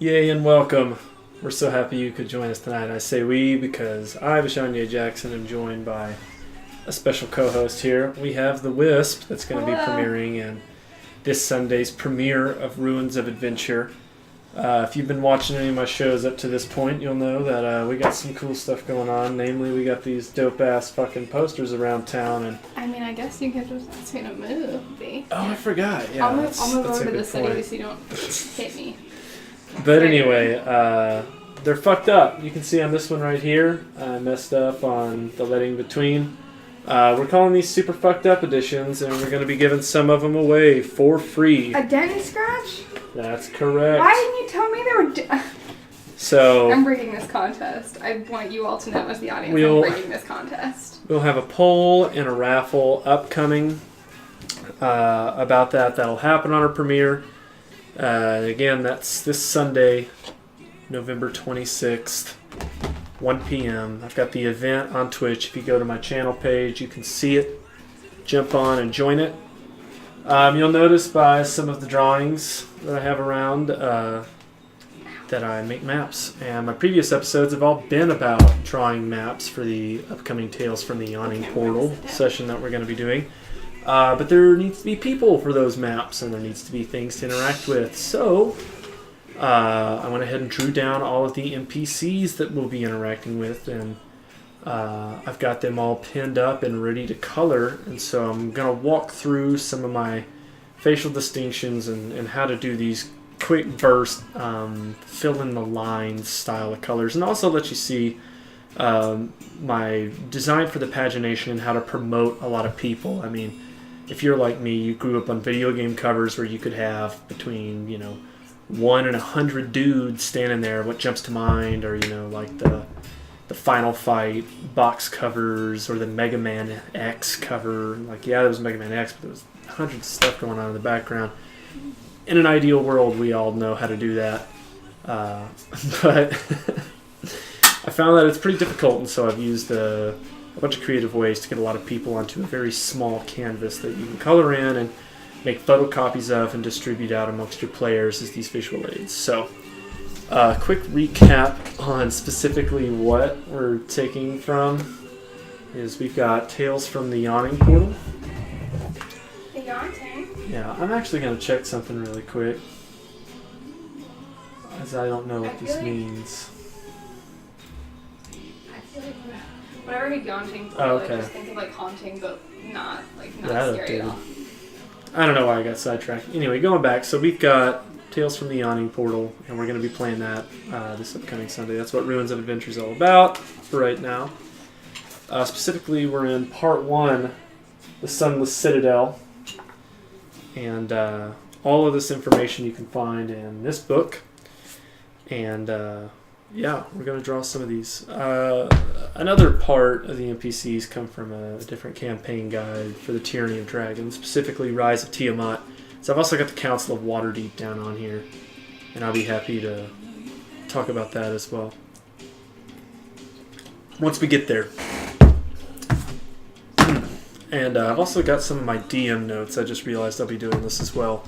Yay and welcome. We're so happy you could join us tonight. I say we because I, Billy-Shayne Jackson, am joined by a special co-host here. We have the Wisp that's going to be premiering in this Sunday's premiere of Ruins of Adventure. If you've been watching any of my shows up to this point, you'll know that we got some cool stuff going on. Namely, we got these dope-ass fucking posters around town. And I mean, I guess you could just ask me to move, B. Oh, I forgot. Yeah, I'll move over to the city point. so you don't hit me. But anyway, they're fucked up. You can see on this one right here, I messed up on the letting between. We're calling these super fucked up editions, and we're going to be giving some of them away for free. A dent and scratch? That's correct. Why didn't you tell me they were... So I'm breaking this contest. I want you all to know as the audience I'm breaking this contest. We'll have a poll and a raffle upcoming about that. That'll happen on our premiere. Again, that's this Sunday, November 26th, 1 p.m. I've got the event on Twitch. If you go to my channel page, you can see it. Jump on and join it. You'll notice by some of the drawings that I have around that I make maps. And my previous episodes have all been about drawing maps for the upcoming Tales from the Yawning portal session that we're going to be doing. But there needs to be people for those maps, and there needs to be things to interact with. So, I went ahead and drew down all of the NPCs that we'll be interacting with, and I've got them all pinned up and ready to color. And so I'm going to walk through some of my facial distinctions and how to do these quick burst, fill in the lines style of colors, and also let you see my design for the pagination and how to promote a lot of people. I mean, if you're like me, you grew up on video game covers where you could have between, 1 and 100 dudes standing there. What jumps to mind, or like the Final Fight box covers, or the Mega Man X cover. Like, yeah, there was Mega Man X, but there was hundreds of stuff going on in the background. In an ideal world, we all know how to do that, but I found that it's pretty difficult, and so I've used a bunch of creative ways to get a lot of people onto a very small canvas that you can color in and make photocopies of and distribute out amongst your players as these visual aids. So, quick recap on specifically what we're taking from is we've got Tales from the Yawning portal. The Yawning? Yeah, I'm actually going to check something really quick, as I don't know what this means. Whenever I hear Yawning, I just think of like haunting, but not scary at all. I don't know why I got sidetracked. Anyway, going back, so we've got Tales from the Yawning portal, and we're going to be playing that this upcoming Sunday. That's what Ruins of Adventure is all about for right now. Specifically, we're in part 1, the Sunless Citadel, and all of this information you can find in this book. And yeah, we're going to draw some of these. Another part of the NPCs come from a different campaign guide for the Tyranny of Dragons, specifically Rise of Tiamat. So I've also got the Council of Waterdeep down on here, and I'll be happy to talk about that as well once we get there. And I've also got some of my DM notes. I just realized I'll be doing this as well.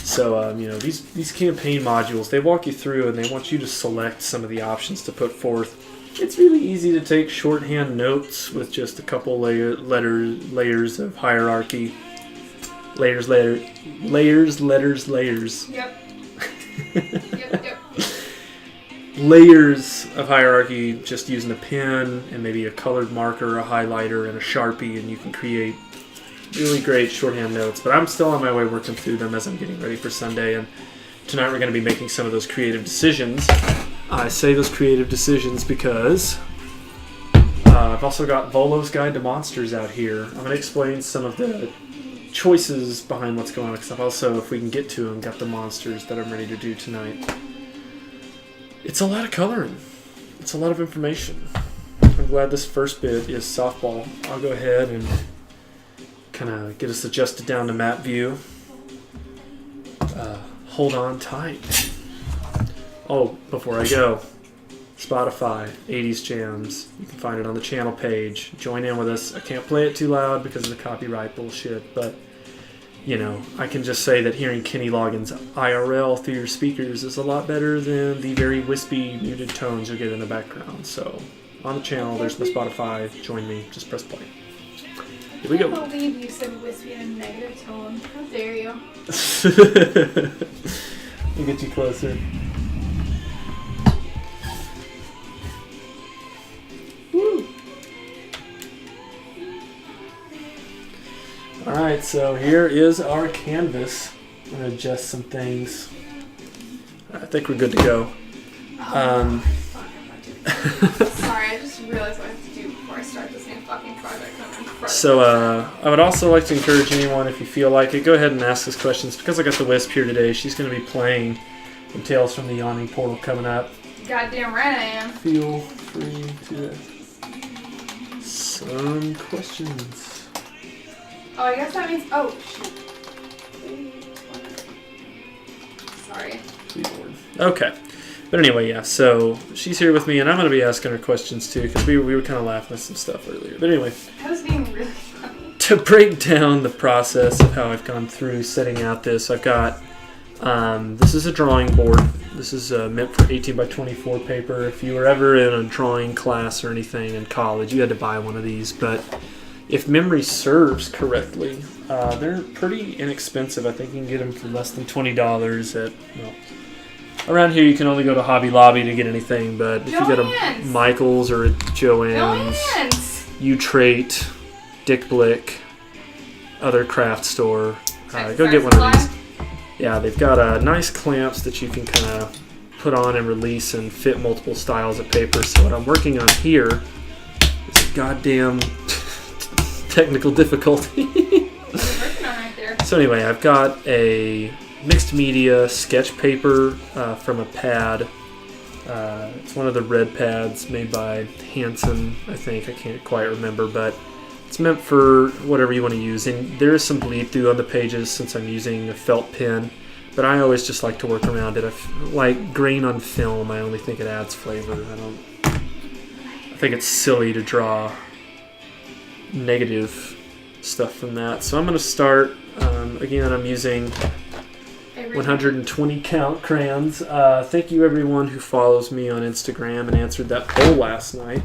So, these campaign modules, they walk you through and they want you to select some of the options to put forth. It's really easy to take shorthand notes with just a couple layers of hierarchy. Layers. Yep. Yep. Layers of hierarchy, just using a pen and maybe a colored marker, a highlighter, and a Sharpie, and you can create really great shorthand notes. But I'm still on my way working through them as I'm getting ready for Sunday, and tonight we're going to be making some of those creative decisions. I say those creative decisions because I've also got Volo's Guide to Monsters out here. I'm going to explain some of the choices behind what's going on, because I've also, if we can get to them, got the monsters that I'm ready to do tonight. It's a lot of coloring. It's a lot of information. I'm glad this first bit is softball. I'll go ahead and kind of get us adjusted down to map view. Hold on tight. Oh, before I go, Spotify, 80s Jams. You can find it on the channel page. Join in with us. I can't play it too loud because of the copyright bullshit, but I can just say that hearing Kenny Loggins IRL through your speakers is a lot better than the very wispy, muted tones you get in the background. So, on the channel, there's my Spotify. Join me. Just press play. Here we go. I can't believe you said wispy in a negative tone. How dare you? Let me get you closer. Woo! Alright, so here is our canvas. I'm going to adjust some things. I think we're good to go. Sorry, I just realized what I have to do before I start this new fucking project. So I would also like to encourage anyone, if you feel like it, go ahead and ask us questions. Because I got the Wisp here today, she's going to be playing in Tales from the Yawning portal coming up. Goddamn right I am. Feel free to ask some questions. Oh, I guess that means... Oh, shoot. Sorry. Okay. But anyway, yeah, so she's here with me, and I'm going to be asking her questions too, because we were kind of laughing at some stuff earlier. But anyway. That was being really funny. To break down the process of how I've gone through setting out this, I've got... this is a drawing board. This is meant for 18 by 24 paper. If you were ever in a drawing class or anything in college, you had to buy one of these, but... If memory serves correctly, they're pretty inexpensive. I think you can get them for less than $20 at, around here you can only go to Hobby Lobby to get anything, but if you go to Michael's or Joann's, U-Trait, Dick Blick, other craft store, go get one of these. Yeah, they've got nice clamps that you can kind of put on and release and fit multiple styles of paper. So what I'm working on here is goddamn... technical difficulty. So anyway, I've got a mixed media sketch paper from a pad. It's one of the red pads made by Hanson, I think. I can't quite remember, but it's meant for whatever you want to use. And there is some bleed through on the pages since I'm using a felt pen, but I always just like to work around it. Like grain on film, I only think it adds flavor. I think it's silly to draw negative stuff from that. So I'm going to start, again, I'm using 120 count crayons. Thank you everyone who follows me on Instagram and answered that poll last night.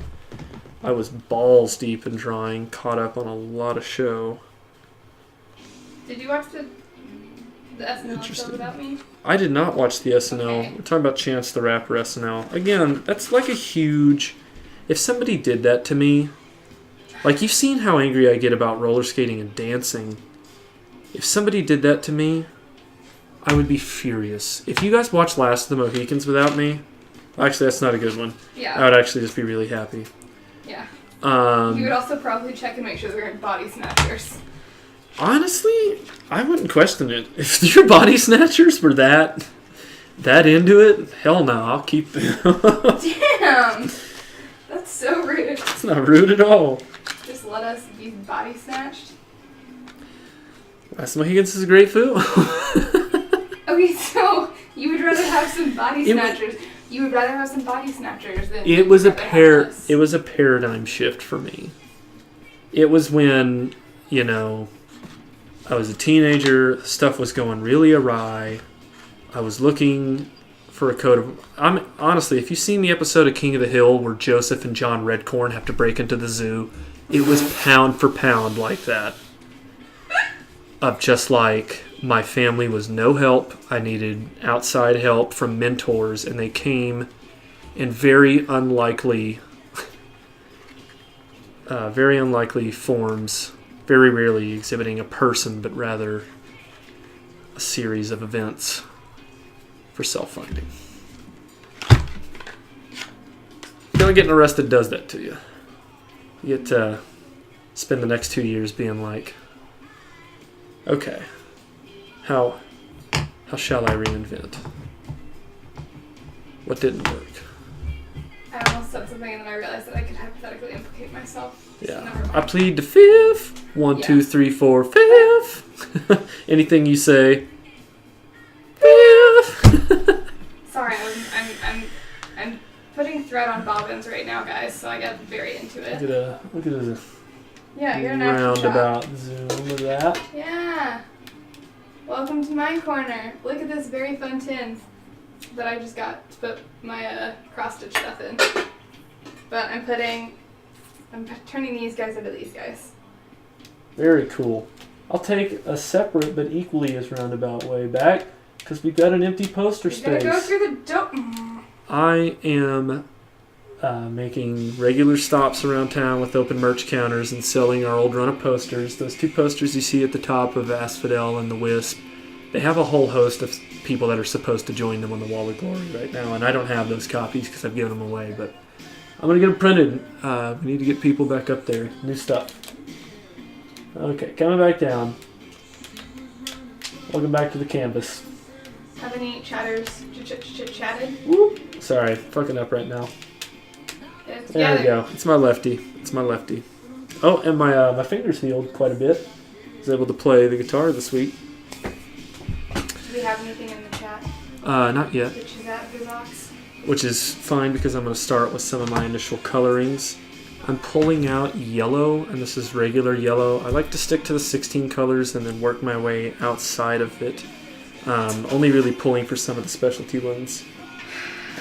I was balls deep in drawing, caught up on a lot of show. Did you watch the SNL episode without me? I did not watch the SNL. Okay. We're talking about Chance the Rapper SNL. Again, that's like a huge... If somebody did that to me... Like, you've seen how angry I get about roller skating and dancing. If somebody did that to me, I would be furious. If you guys watch Last of the Mohicans without me, actually, that's not a good one. Yeah. I would actually just be really happy. Yeah. You would also probably check and make sure they're in body snatchers. Honestly, I wouldn't question it. If your body snatchers were that into it, hell no, I'll keep them. Damn! That's so rude. It's not rude at all. Just let us be body snatched. Last Mohicans is a great film. Okay, so you would rather have some body snatchers. You would rather have some body snatchers than it was a paradigm shift for me. It was when, I was a teenager, stuff was going really awry. I was looking for a code of... honestly, if you've seen the episode of King of the Hill where Joseph and John Redcorn have to break into the zoo, it was pound for pound like that. Of just like, my family was no help. I needed outside help from mentors, and they came in very unlikely forms, very rarely exhibiting a person, but rather a series of events for self-finding. Feeling getting arrested does that to you. You get to spend the next 2 years being like, okay, how shall I reinvent? What didn't work? I almost said something and then I realized that I could hypothetically implicate myself. Yeah. I plead the fifth. 1, 2, 3, 4, fifth. Anything you say, fifth. Sorry, I'm putting thread on bobbins right now, guys, so I got very into it. Look at a yeah, you're an actual roundabout zoom of that. Yeah. Welcome to my corner. Look at this very fun tin that I just got to put my cross-stitch stuff in. But I'm turning these guys into these guys. Very cool. I'll take a separate but equally as roundabout way back because we've got an empty poster space. Gotta go through the door. I am making regular stops around town with open merch counters and selling our old run of posters. Those 2 posters you see at the top of Asphodel and the Wisp, they have a whole host of people that are supposed to join them on the Wall of Glory right now, and I don't have those copies because I've given them away, but I'm going to get them printed. We need to get people back up there. New stuff. Okay, coming back down. Welcome back to the canvas. Have any chatters chatted? Whoop. Sorry, fucking up right now. There we go. It's my lefty. Oh, and my fingers healed quite a bit. I was able to play the guitar this week. Do we have anything in the chat? Not yet. Which is fine because I'm going to start with some of my initial colorings. I'm pulling out yellow, and this is regular yellow. I like to stick to the 16 colors and then work my way outside of it. Only really pulling for some of the specialty ones.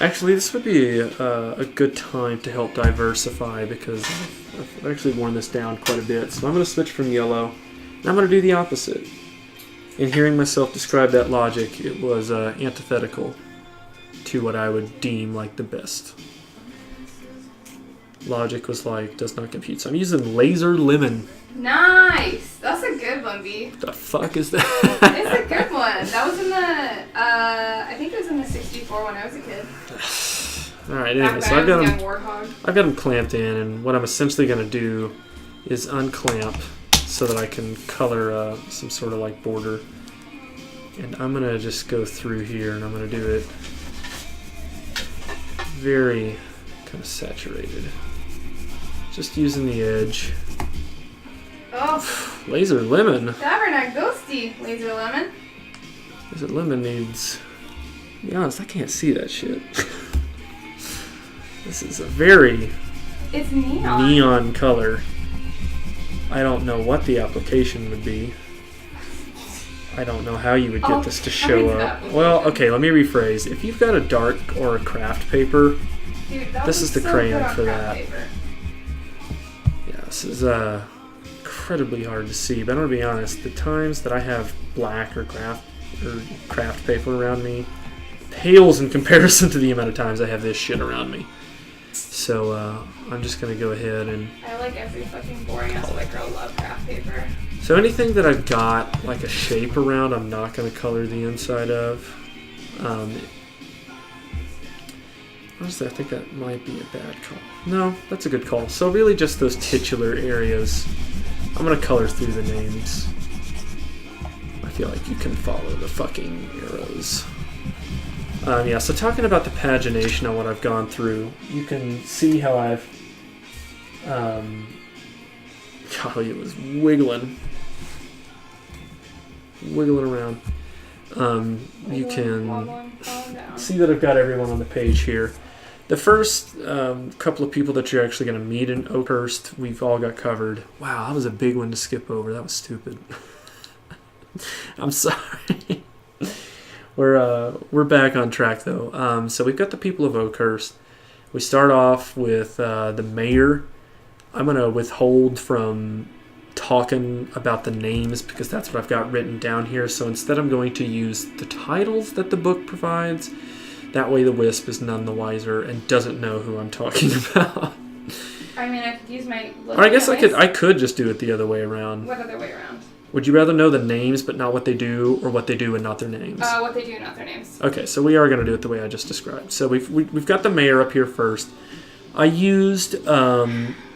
Actually, this would be a good time to help diversify because I've actually worn this down quite a bit. So I'm going to switch from yellow, and I'm going to do the opposite. In hearing myself describe that logic, it was antithetical to what I would deem like the best. Logic was like, does not compute. So I'm using Laser Lemon. Nice! That's a good one, B. The fuck is that? It's a good one. That was in the, I think it was in the 64 when I was a kid. Alright, anyway, so I've got them clamped in, and what I'm essentially going to do is unclamp so that I can color some sort of like border. And I'm going to just go through here, and I'm going to do it very kind of saturated. Just using the edge. Oh. Laser Lemon. Tavern at Ghosty, Laser Lemon. Laser Lemon needs... To be honest, I can't see that shit. This is a very... It's neon. Neon color. I don't know what the application would be. I don't know how you would get this to show up. Well, okay, let me rephrase. If you've got a dark or a craft paper, dude, this is the crayon for that. Paper. Yeah, this is incredibly hard to see, but I'm gonna be honest, the times that I have black or craft paper around me pales in comparison to the amount of times I have this shit around me. So I'm just gonna go ahead and... I like every fucking boring ass white girl love craft paper. So anything that I've got like a shape around, I'm not gonna color the inside of. Honestly, I think that might be a bad call. No, that's a good call. So really just those titular areas. I'm going to color through the names. I feel like you can follow the fucking arrows. Yeah, so talking about the pagination on what I've gone through, you can see how I've... golly, it was wiggling. Wiggling around. You can see that I've got everyone on the page here. The first couple of people that you're actually going to meet in Oakhurst, we've all got covered. Wow, that was a big one to skip over. That was stupid. I'm sorry. We're back on track though. So we've got the people of Oakhurst. We start off with the mayor. I'm going to withhold from talking about the names because that's what I've got written down here. So instead I'm going to use the titles that the book provides. That way the Wisp is none the wiser and doesn't know who I'm talking about. I mean, I could use my... Or I guess I could just do it the other way around. What other way around? Would you rather know the names but not what they do, or what they do and not their names? What they do and not their names. Okay, so we are going to do it the way I just described. So we've got the mayor up here first. I used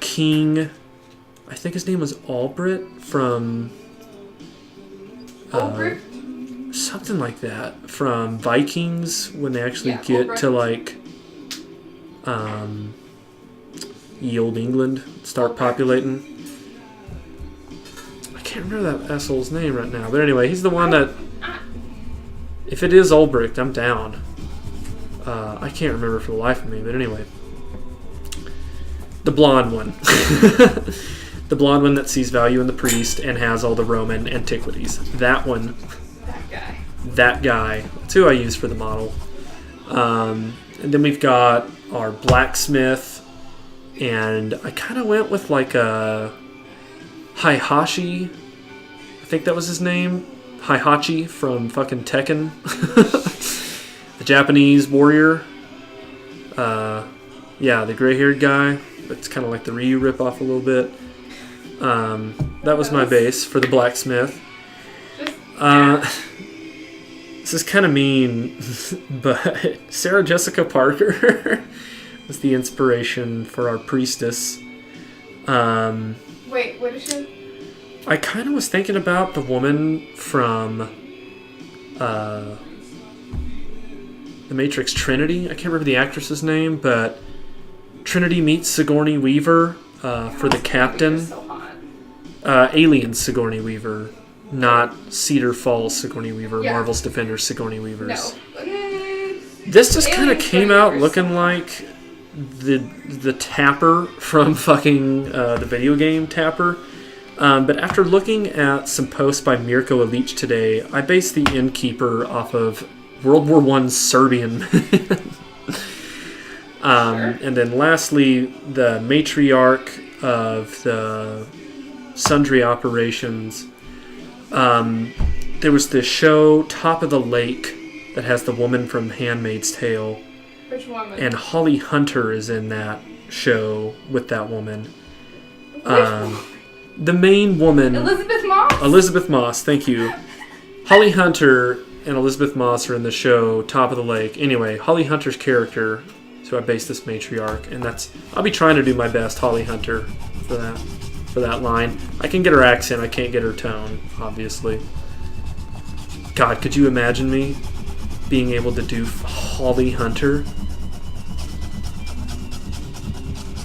King... I think his name was Albrecht from... Albrecht? Something like that. From Vikings, when they actually get Albrecht. to, like... ye olde England, start Albrecht. Populating. I can't remember that asshole's name right now. But anyway, he's the one that... If it is Albrecht, I'm down. I can't remember for the life of me, but anyway. The blonde one. The blonde one that sees value in the priest and has all the Roman antiquities. That one. guy. That guy. That's who I use for the model. And then we've got our Blacksmith, and I kind of went with like a Heihachi. I think that was his name. Heihachi from fucking Tekken. The Japanese warrior. Yeah, the gray-haired guy. It's kind of like the Ryu ripoff a little bit. That was my base for the Blacksmith. This is kind of mean, but Sarah Jessica Parker was the inspiration for our Priestess. Wait, what is she? I kind of was thinking about the woman from The Matrix Trinity. I can't remember the actress's name, but Trinity meets Sigourney Weaver for the captain. So hot. Alien Sigourney Weaver, not Cedar Falls Sigourney Weaver, Yeah. Marvel's Defender Sigourney Weavers. No. This just kind of Alien came Sigourney out Weaver's looking so like the Tapper from fucking the video game Tapper. But after looking at some posts by Mirko Ilic today, I based the Innkeeper off of World War I Serbian. And then lastly, the matriarch of the Sundry Operations. There was this show, Top of the Lake, that has the woman from Handmaid's Tale. Which woman? And Holly Hunter is in that show with that woman. Which woman? The main woman... Elizabeth Moss? Elizabeth Moss, thank you. Holly Hunter and Elizabeth Moss are in the show Top of the Lake. Anyway, Holly Hunter's character, so I based this matriarch, and that's... I'll be trying to do my best, Holly Hunter, for that line. I can get her accent, I can't get her tone, obviously. God, could you imagine me being able to do Holly Hunter?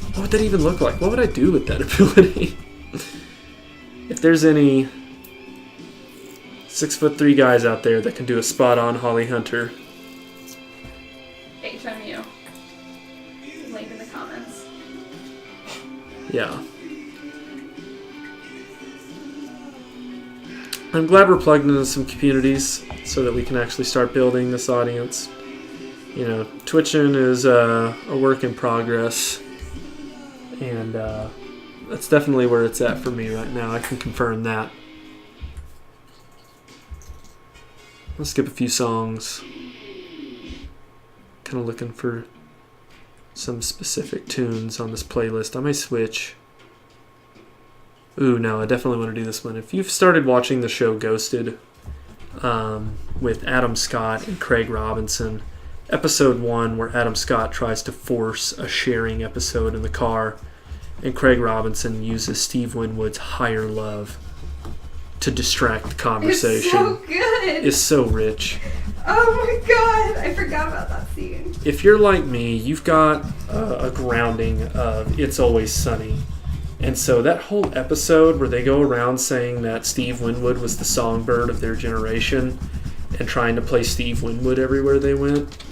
What would that even look like? What would I do with that ability? If there's any 6'3" guys out there that can do a spot-on Holly Hunter. HMU. Link in the comments. Yeah. I'm glad we're plugged into some communities so that we can actually start building this audience. You know, Twitching is a work in progress. And that's definitely where it's at for me right now. I can confirm that. Let's skip a few songs. Kind of looking for some specific tunes on this playlist. I may switch. Ooh, no, I definitely want to do this one. If you've started watching the show Ghosted with Adam Scott and Craig Robinson, episode 1 where Adam Scott tries to force a sharing episode in the car, and Craig Robinson uses Steve Winwood's Higher Love to distract the conversation. It's so good. It's so rich. Oh my god, I forgot about that scene. If you're like me, you've got a grounding of It's Always Sunny. And so that whole episode where they go around saying that Steve Winwood was the songbird of their generation and trying to play Steve Winwood everywhere they went,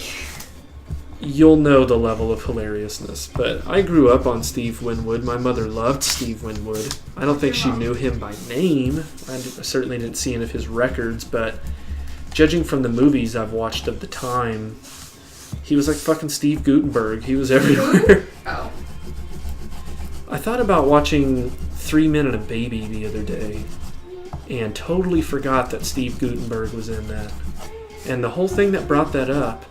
you'll know the level of hilariousness. But I grew up on Steve Winwood. My mother loved Steve Winwood. I don't think she knew him by name. I certainly didn't see any of his records, but judging from the movies I've watched of the time, he was like fucking Steve Guttenberg. He was everywhere. Oh. I thought about watching 3 Men and a Baby the other day and totally forgot that Steve Guttenberg was in that. And the whole thing that brought that up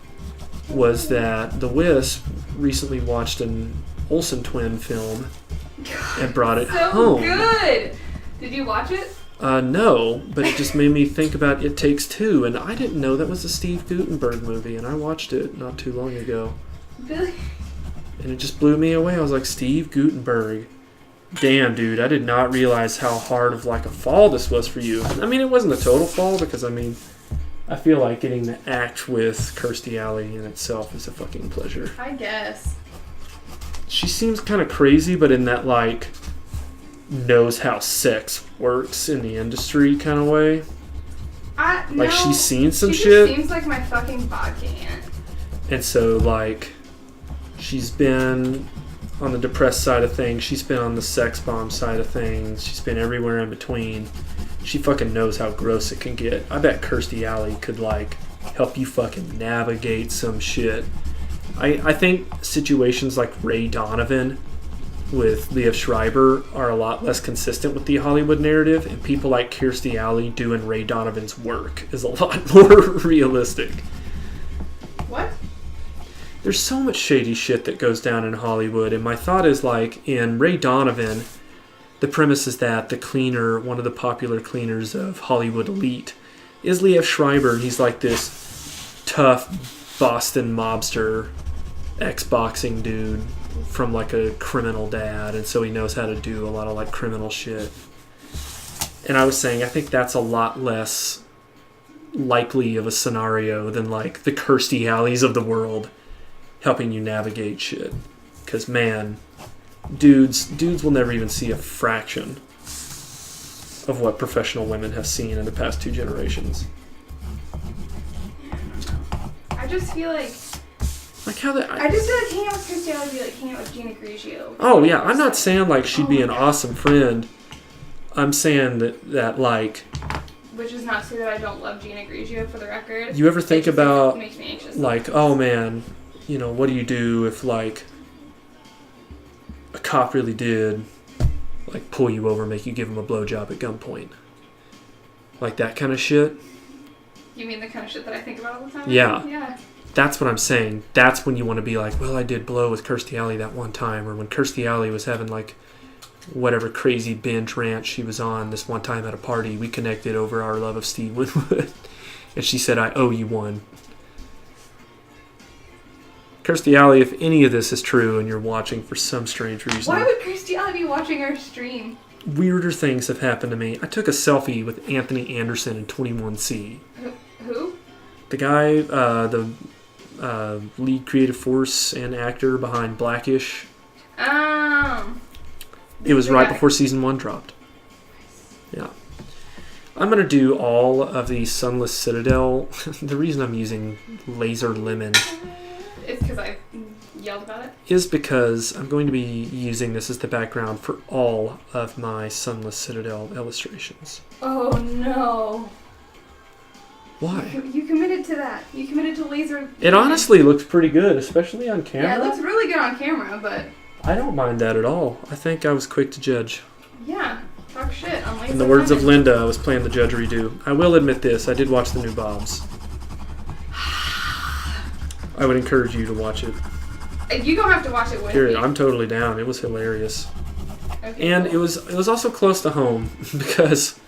was that the Wisp recently watched an Olsen twin film and brought it So home. good! Did you watch it? No, but it just made me think about It Takes Two, and I didn't know that was a Steve Guttenberg movie, and I watched it not too long ago. Billy? And it just blew me away. I was like, Steve Guttenberg. Damn, dude, I did not realize how hard of like a fall this was for you. I mean, it wasn't a total fall because, I mean, I feel like getting to act with Kirstie Alley in itself is a fucking pleasure. I guess. She seems kind of crazy, but in that, like, knows how sex works in the industry kind of way. Like, she's seen some shit. She seems like my fucking vodka aunt. And so, like, she's been on the depressed side of things. She's been on the sex bomb side of things. She's been everywhere in between. she fucking knows how gross it can get. I bet Kirstie Alley could, like, help you fucking navigate some shit. I think situations like Ray Donovan with Liev Schreiber are a lot less consistent with the Hollywood narrative, and people like Kirstie Alley doing Ray Donovan's work is a lot more realistic. What? There's so much shady shit that goes down in Hollywood, and my thought is, like, in Ray Donovan, the premise is that the cleaner, one of the popular cleaners of Hollywood elite, is Liev Schreiber. He's like this tough Boston mobster, ex-boxing dude from like a criminal dad, and so he knows how to do a lot of like criminal shit. And I was saying, I think that's a lot less likely of a scenario than like the Kirstie Alleys of the world helping you navigate shit. Because man, dudes will never even see a fraction of what professional women have seen in the past 2 generations. I just feel like how that. I just feel like hanging out with Kirstie Alley would be like hanging out with Gina Grigio. Oh yeah, I'm not saying like she'd be an awesome friend. I'm saying that like. Which is not to say that I don't love Gina Grigio, for the record. You ever think about makes me anxious. Like, oh man, you know, what do you do if like a cop really did like pull you over, make you give him a blowjob at gunpoint, like that kind of shit? You mean the kind of shit that I think about all the time? Yeah. Yeah. That's what I'm saying. That's when you want to be like, well, I did blow with Kirstie Alley that one time, or when Kirstie Alley was having like whatever crazy binge rant she was on this one time at a party, we connected over our love of Steve Winwood, and she said, I owe you one. Kirstie Alley, if any of this is true and you're watching for some strange reason, why would Kirstie Alley be watching our stream? Weirder things have happened to me. I took a selfie with Anthony Anderson in 21C. Who? The guy, the lead creative force and actor behind Blackish. It was right before season 1 dropped. Yeah. I'm going to do all of the Sunless Citadel. The reason I'm using Laser Lemon it's because I yelled about it. Is because I'm going to be using this as the background for all of my Sunless Citadel illustrations. Oh no. Why? You committed to that. You committed to laser. It honestly looks pretty good, especially on camera. Yeah, it looks really good on camera, but... I don't mind that at all. I think I was quick to judge. Yeah, talk shit on laser. In the words of Linda, I was playing the judgery-do. I will admit this, I did watch the new Bobs. I would encourage you to watch it. You don't have to watch it with Period. me. I'm totally down. It was hilarious. Okay, and cool. it was also close to home because...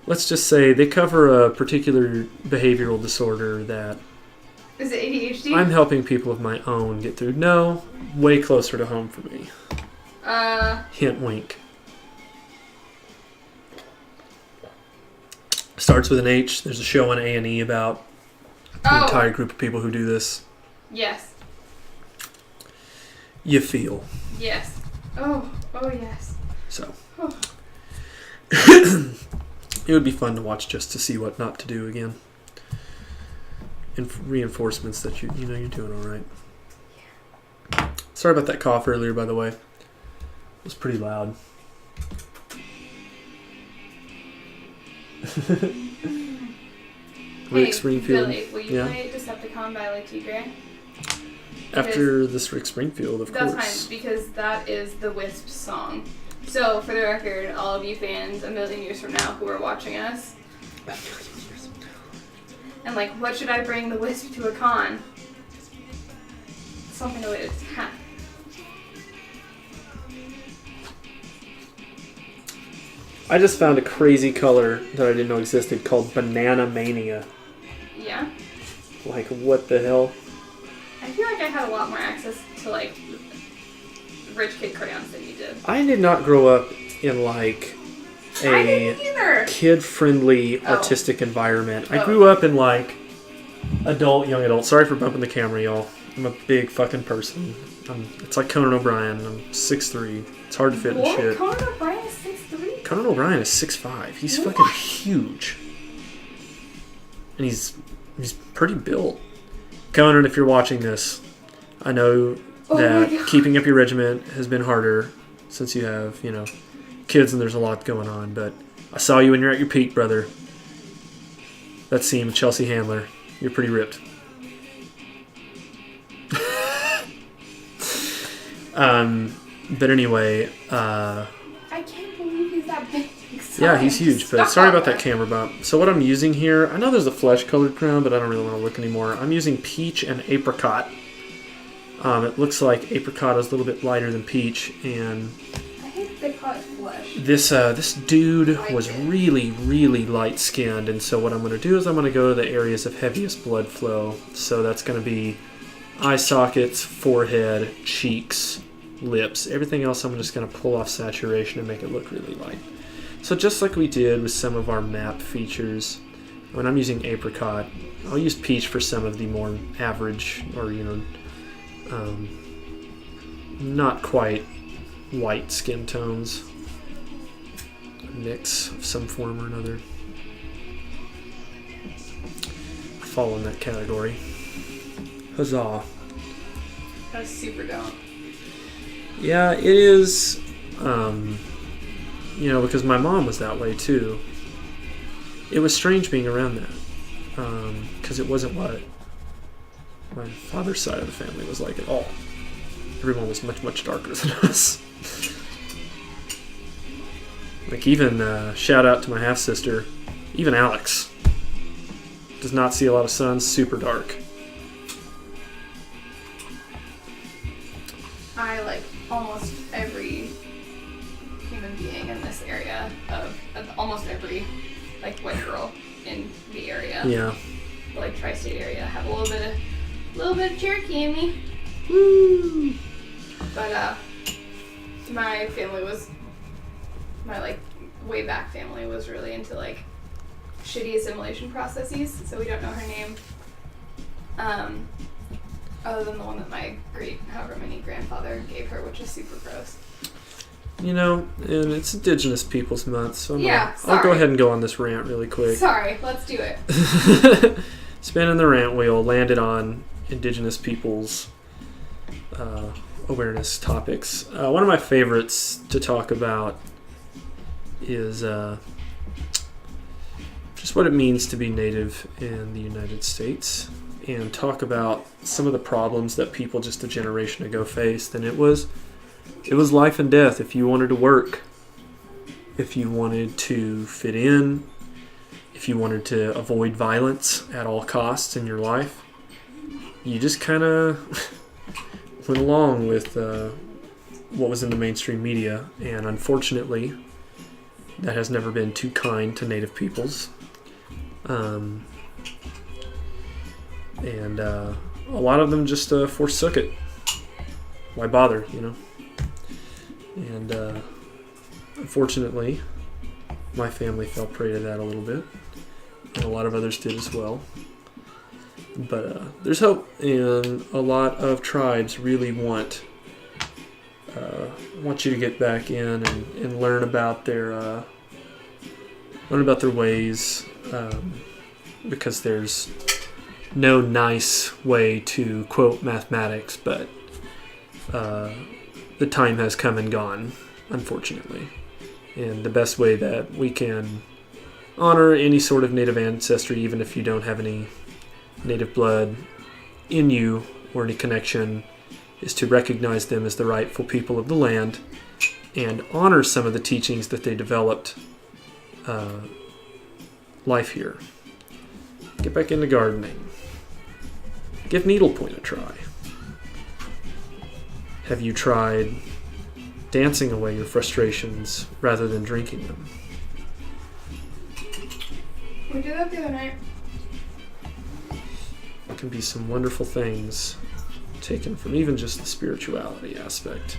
Let's just say they cover a particular behavioral disorder that... Is it ADHD? I'm helping people of my own get through. No, way closer to home for me. Hint, wink. Starts with an H. There's a show on A&E about an entire group of people who do this. Yes. You feel. Yes. Oh yes. So. Oh. It would be fun to watch just to see what not to do again. And reinforcements that you know you're doing all right. Yeah. Sorry about that cough earlier, by the way. It was pretty loud. Rick Springfield. Billy, will you play Decepticon by Le Tigre? After this Rick Springfield, of course. That's fine, because that is the Wisp's song. So, for the record, all of you fans a million years from now who are watching us, and like, what should I bring the Wisp to a con? Something related to that. I just found a crazy color that I didn't know existed called Banana Mania. Yeah? Like, what the hell? I feel like I had a lot more access to, like, rich kid crayons than you did. I did not grow up in, like, a kid-friendly autistic environment. I grew up in, like, young adult. Sorry for bumping the camera, y'all. I'm a big fucking person. It's like Conan O'Brien. I'm 6'3". It's hard to fit in shit. Conan O'Brien is 6'3"? Conan O'Brien is 6'5". He's fucking huge. And he's pretty built. Conan, if you're watching this, I know that keeping up your regiment has been harder since you have, kids and there's a lot going on, but I saw you when you're at your peak, brother. That seemed Chelsea Handler. You're pretty ripped. But anyway, I can't believe he's that big. yeah, he's huge. But sorry about that camera bump. So what I'm using here, I know there's a flesh-colored crown, but I don't really want to look anymore. I'm using peach and apricot. It looks like apricot is a little bit lighter than peach, and I think they call it flesh. this dude was really, really light-skinned, and so what I'm going to do is I'm going to go to the areas of heaviest blood flow. So that's going to be eye sockets, forehead, cheeks, lips. Everything else I'm just going to pull off saturation and make it look really light. So just like we did with some of our map features, when I'm using apricot, I'll use peach for some of the more average or, not quite white skin tones. A mix of some form or another. I fall in that category. Huzzah. That's super dope. Yeah, it is, because my mom was that way too. It was strange being around that, because it wasn't what my father's side of the family was like at all. Everyone was much, much darker than us. Like even, shout out to my half-sister, even Alex does not see a lot of sun, super dark. I like almost every human being in this area of almost every like white girl in the area. Yeah. The, like tri-state area have a little bit of Cherokee in me. Woo! But my family was my way back family was really into like shitty assimilation processes, so we don't know her name. Other than the one that my however many grandfather gave her, which is super gross. And it's Indigenous Peoples Month, so I'll go ahead and go on this rant really quick. Sorry, let's do it. Spinning the rant wheel, landed on Indigenous Peoples awareness topics. One of my favorites to talk about is just what it means to be Native in the United States, and talk about some of the problems that people just a generation ago faced. And it was life and death. If you wanted to work, if you wanted to fit in, if you wanted to avoid violence at all costs in your life, you just kind of went along with what was in the mainstream media. And unfortunately, that has never been too kind to Native peoples. And a lot of them just forsook it. Why bother, And unfortunately, my family fell prey to that a little bit, and a lot of others did as well. But there's hope, and a lot of tribes really want you to get back in and learn about their ways, because there's no nice way to quote mathematics, but the time has come and gone, unfortunately. And the best way that we can honor any sort of Native ancestry, even if you don't have any Native blood in you or any connection, is to recognize them as the rightful people of the land and honor some of the teachings that they developed life here. Get back into gardening. Give needlepoint a try. Have you tried dancing away your frustrations rather than drinking them? We did that the other night. It can be some wonderful things taken from even just the spirituality aspect.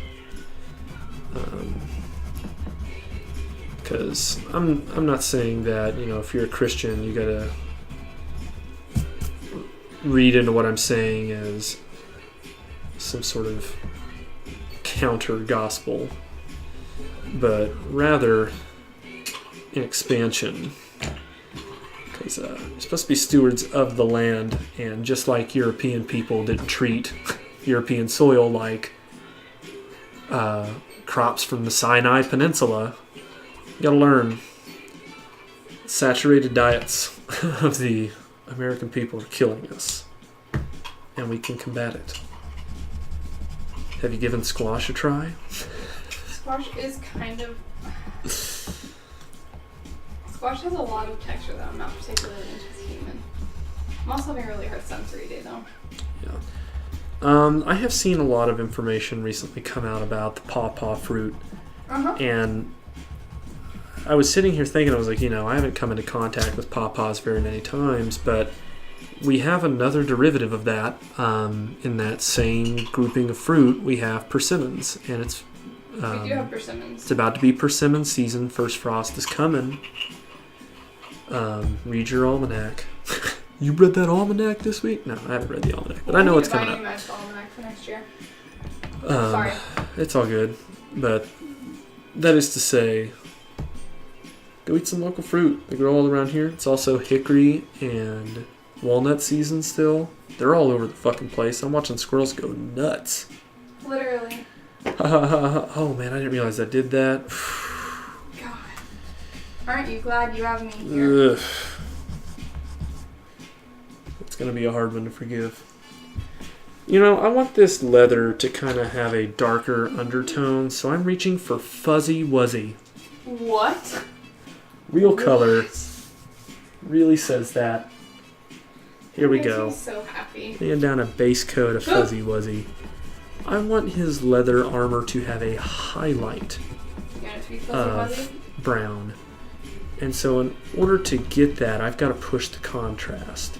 Because I'm not saying that, if you're a Christian, you gotta read into what I'm saying as some sort of counter gospel, but rather an expansion. Because you're supposed to be stewards of the land, and just like European people didn't treat European soil like crops from the Sinai Peninsula, you gotta learn saturated diets of the American people are killing us, and we can combat it. Have you given squash a try? Squash is kind of... Squash has a lot of texture that I'm not particularly into as a human. I'm also having a really hard sensory day though. Yeah. I have seen a lot of information recently come out about the pawpaw fruit. And I was sitting here thinking, I was like, I haven't come into contact with pawpaws very many times, but we have another derivative of that. In that same grouping of fruit, we have persimmons, and it's... we do have persimmons. It's about to be persimmon season. First frost is coming. Read your almanac. You read that almanac this week? No, I haven't read the almanac, but I know it's coming up. I need a magical almanac for next year. Sorry. It's all good, but that is to say, go eat some local fruit. They grow all around here. It's also hickory and walnut season still. They're all over the fucking place. I'm watching squirrels go nuts. Literally. Oh man, I didn't realize I did that. God. Aren't you glad you have me here? Ugh. It's going to be a hard one to forgive. I want this leather to kind of have a darker undertone, so I'm reaching for Fuzzy Wuzzy. What? Real color really says that. Here we go. I'm so happy. Laying down a base coat of Fuzzy Wuzzy. I want his leather armor to have a highlight of brown. And so in order to get that, I've got to push the contrast.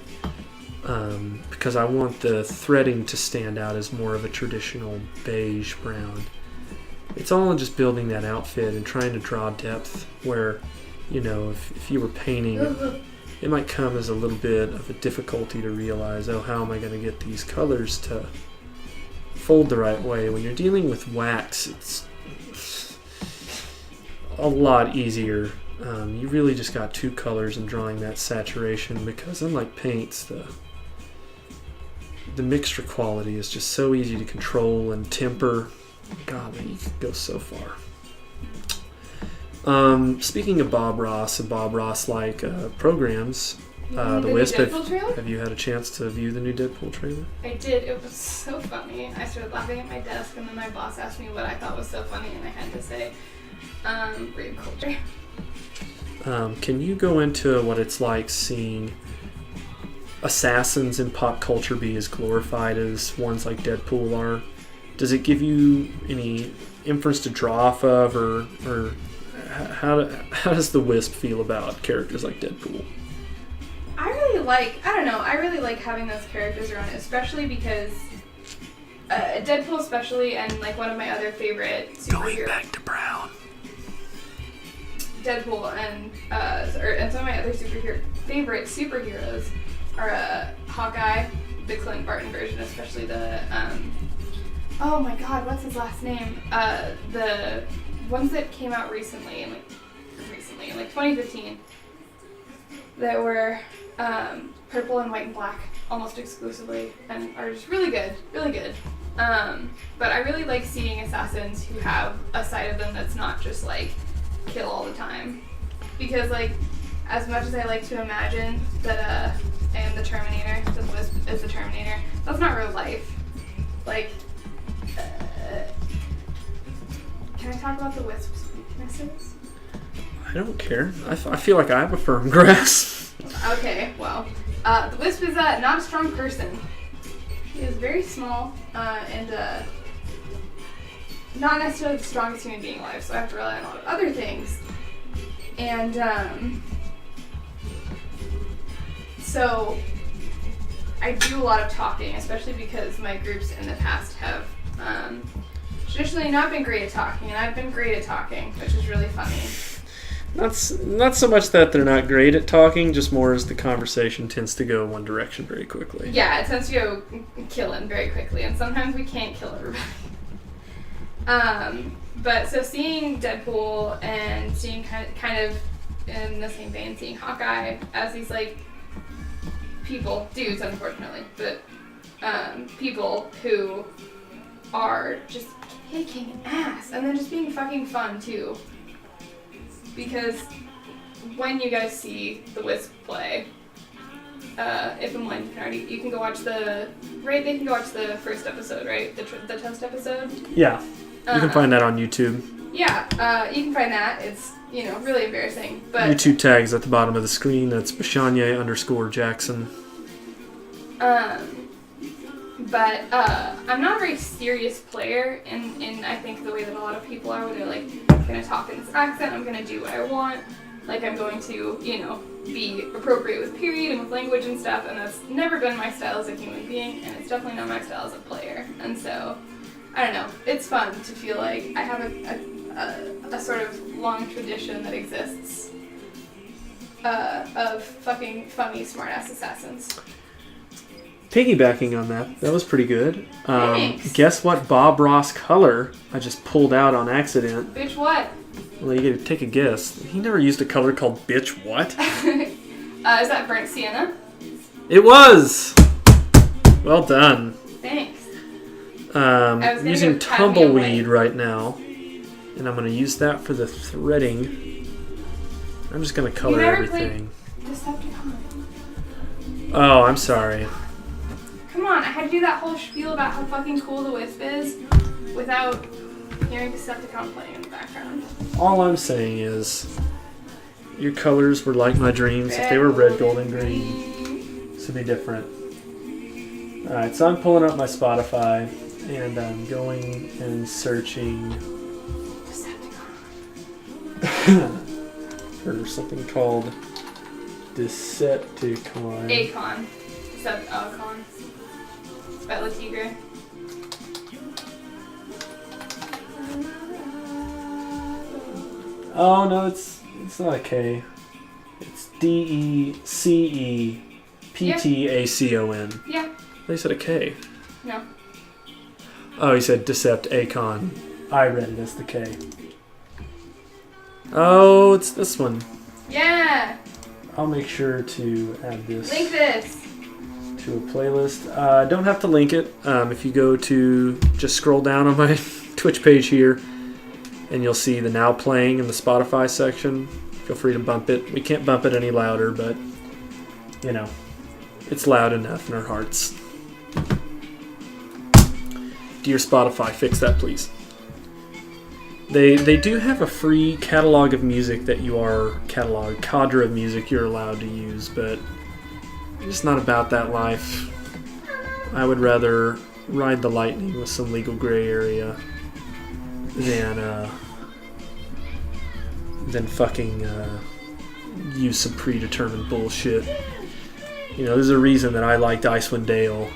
Because I want the threading to stand out as more of a traditional beige brown. It's all in just building that outfit and trying to draw depth where, if you were painting, it might come as a little bit of a difficulty to realize, how am I going to get these colors to fold the right way? When you're dealing with wax, it's a lot easier. You really just got two colors in drawing that saturation, because unlike paints, the mixture quality is just so easy to control and temper. God, man, you can go so far. Speaking of Bob Ross and Bob Ross-like programs, The Wisp, have you had a chance to view the new Deadpool trailer? I did. It was so funny. I started laughing at my desk, and then my boss asked me what I thought was so funny, and I had to say, rape culture. Can you go into what it's like seeing assassins in pop culture be as glorified as ones like Deadpool are? Does it give you any inference to draw off of, or how does the Wisp feel about characters like Deadpool? I really like having those characters around, especially because Deadpool especially, and like one of my other favorite superheroes. Going back to Brown. Deadpool and some of my other favorite superheroes are Hawkeye, the Clint Barton version, especially the oh my god, what's his last name? The ones that came out recently in 2015, that were purple and white and black almost exclusively, and are just really good. But I really like seeing assassins who have a side of them that's not just like kill all the time, because like as much as I like to imagine that I am the Terminator, the Wisp is the Terminator, that's not real life. Like can I talk about the Wisp's weaknesses? I don't care. I feel like I have a firm grasp. Okay, well, the Wisp is not a strong person. He is very small and not necessarily the strongest human being alive, so I have to rely on a lot of other things. And so I do a lot of talking, especially because my groups in the past have traditionally not been great at talking, and I've been great at talking, which is really funny. Not so much that they're not great at talking, just more as the conversation tends to go one direction very quickly. Yeah, it tends to go killing very quickly, and sometimes we can't kill everybody. But so seeing Deadpool and seeing kind of in the same vein, seeing Hawkeye as these like dudes unfortunately, but people who are just kicking ass and then just being fucking fun too. Because when you guys see the Wisp play, if and when you can go watch the first episode, right? The test episode. Yeah, you can find that on YouTube. Yeah, you can find that. It's really embarrassing, but YouTube tags at the bottom of the screen. That's Bashanye_Jackson. But I'm not a very serious player in I think the way that a lot of people are, where they're like, I'm gonna talk in this accent, I'm gonna do what I want, like I'm going to, be appropriate with period and with language and stuff, and that's never been my style as a human being, and it's definitely not my style as a player. And so, I don't know, it's fun to feel like I have a sort of long tradition that exists of fucking funny smartass assassins. Piggybacking on that was pretty good. Thanks. Guess what Bob Ross color I just pulled out on accident? Bitch, what? Well, you gotta take a guess. He never used a color called bitch what? Is that burnt sienna? It was! Well done. Thanks. I'm using tumbleweed right now. And I'm gonna use that for the threading. I'm just gonna color everything. Decepticon. Oh, I'm sorry. Come on, I had to do that whole spiel about how fucking cool the Wisp is without hearing Decepticon playing in the background. All I'm saying is, your colors were like my dreams. If they were red, gold, and green, this would be different. Alright, so I'm pulling up my Spotify, and I'm going and searching for something called Decepticon. Acon. Decepticon. By La Tigre. Oh no, it's not a K. It's DECEPTACON. Yeah. They said a K. No. Oh, he said Decepticon. I read it as the K. Oh, it's this one. Yeah. I'll make sure to add this. Link this. To a playlist. Don't have to link it. If you go to, just scroll down on my Twitch page here, and you'll see the now playing in the Spotify section. Feel free to bump it. We can't bump it any louder, but it's loud enough in our hearts. Dear Spotify, fix that, please. They do have a free catalog of music that cadre of music you're allowed to use, but I'm just not about that life. I would rather ride the lightning with some legal gray area than fucking use some predetermined bullshit. There's a reason that I liked Icewind Dale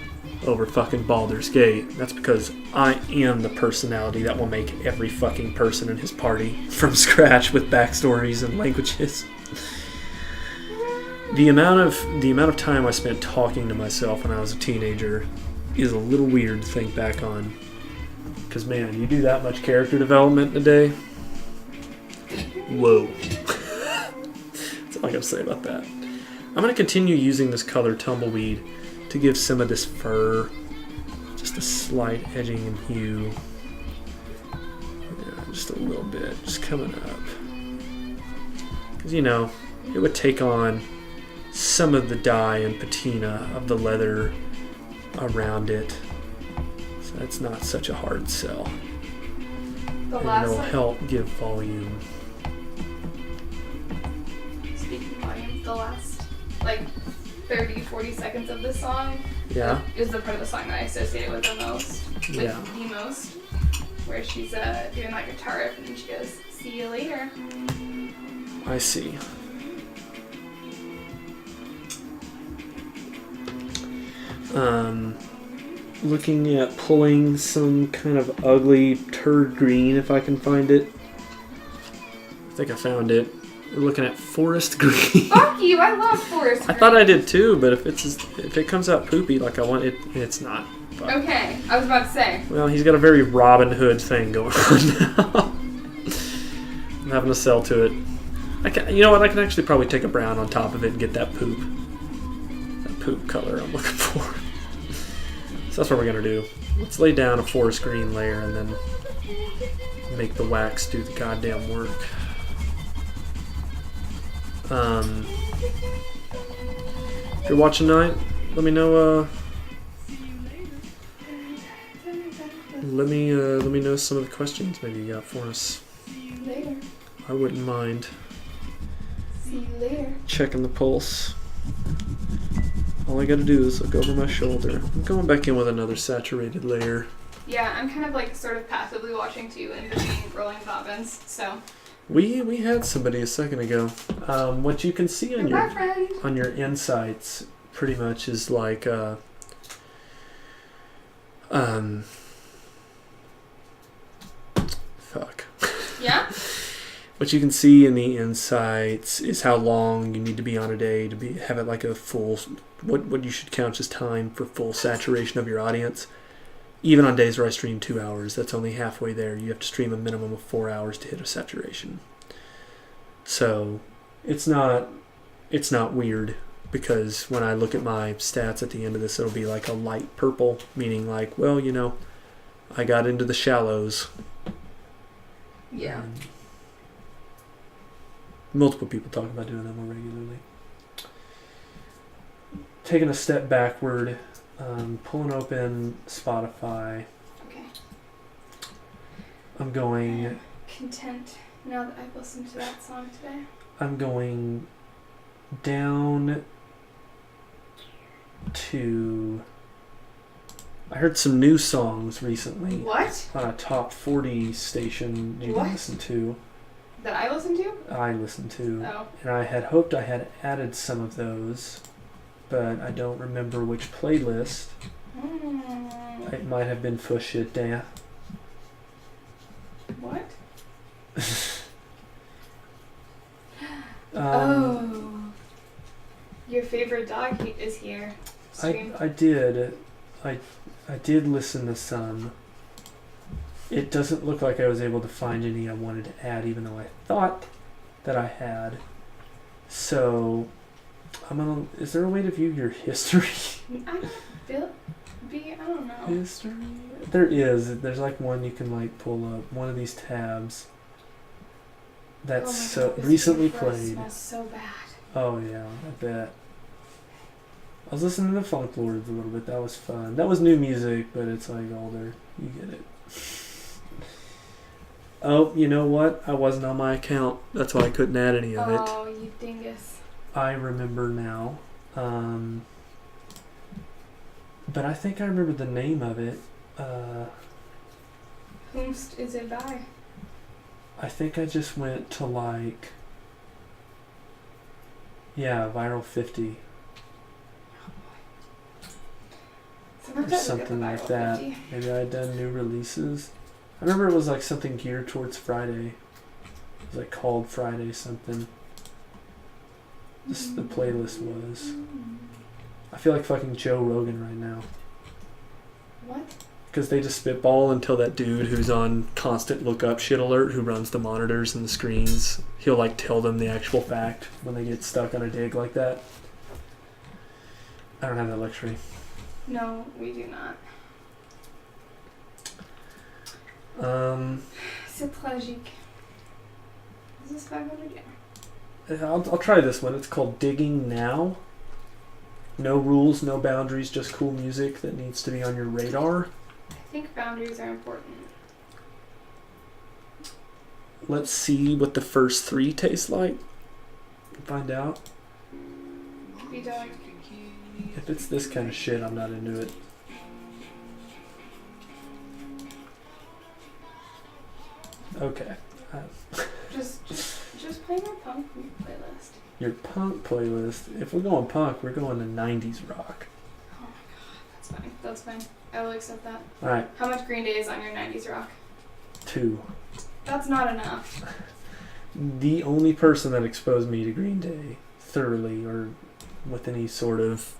over fucking Baldur's Gate. That's because I am the personality that will make every fucking person in his party from scratch with backstories and languages. The amount of time I spent talking to myself when I was a teenager is a little weird to think back on. Because, man, you do that much character development in a day? Whoa. That's all I gotta say about that. I'm going to continue using this color Tumbleweed to give some of this fur just a slight edging and hue. Yeah, just a little bit, just coming up. Because, it would take on some of the dye and patina of the leather around it. So that's not such a hard sell. And it'll help give volume. Speaking of volume, the last 30-40 seconds of this song is the part of the song that I associate with the most. The most. Where she's doing that guitar riff and then she goes, "See you later." I see. Looking at pulling some kind of ugly turd green if I can find it. I think I found it. We're looking at forest green. Fuck you! I love forest green. I thought I did too, but if it comes out poopy like I want it, it's not. Fuck. Okay, I was about to say. Well, he's got a very Robin Hood thing going on now. I'm having to sell to it. You know what? I can actually probably take a brown on top of it and get that poop color I'm looking for. So that's what we're gonna do. Let's lay down a forest green layer and then make the wax do the goddamn work. If you're watching tonight, let me know. Let me know some of the questions maybe you got for us. See you later. I wouldn't mind. See you later. Checking the pulse. All I gotta do is look over my shoulder. I'm going back in with another saturated layer. Yeah, I'm kind of like sort of passively watching too in between rolling bobbins, so. We had somebody a second ago. What you can see on your insights pretty much is like fuck. Yeah? What you can see in the insights is how long you need to be on a day to have it like a full, what you should count as time for full saturation of your audience. Even on days where I stream 2 hours, that's only halfway there. You have to stream a minimum of 4 hours to hit a saturation. So it's not weird, because when I look at my stats at the end of this, it'll be like a light purple, meaning like, well, you know, I got into the shallows. Yeah. Multiple people talk about doing that more regularly. Taking a step backward, pulling open Spotify. Okay. I'm going... Content, now that I've listened to that song today. I'm going down to... I heard some new songs recently. What? On a top 40 station you can listen to. That I listened to? I listened to. Oh. And I had hoped I had added some of those, but I don't remember which playlist. It might have been for shit, Dan. What? Oh. Your favorite dog is here. I did. I did listen to some. It doesn't look like I was able to find any I wanted to add, even though I thought that I had. So, is there a way to view your history? I don't know. History? There is. There's like one you can like pull up. One of these tabs. That's God, recently played. Smells so bad. Oh yeah, I bet. I was listening to Funk Lords a little bit. That was fun. That was new music, but it's like older. You get it. Oh, you know what? I wasn't on my account. That's why I couldn't add any of it. Oh, you dingus. I remember now. But I think I remember the name of it. Whomst is it by? I think I just went to like... Yeah, Viral 50. Or something like that. 50. Maybe I had done new releases. I remember it was like something geared towards Friday. It was like called Friday something. The playlist was. I feel like fucking Joe Rogan right now. What? Because they just spitball until that dude who's on constant lookup shit alert, who runs the monitors and the screens, he'll like tell them the actual fact when they get stuck on a dig like that. I don't have that luxury. No, we do not. C'est tragique. Is this 500? Yeah. I'll try this one. It's called Digging Now. No rules, no boundaries, just cool music that needs to be on your radar. I think boundaries are important. Let's see what the first 3 taste like. Find out. Could be dark. If it's this kind of shit, I'm not into it. Okay. Just play my punk playlist. Your punk playlist? If we're going punk, we're going to 90s rock. Oh my god, that's fine. That's fine. I will accept that. Alright. How much Green Day is on your 90s rock? 2. That's not enough. The only person that exposed me to Green Day thoroughly or with any sort of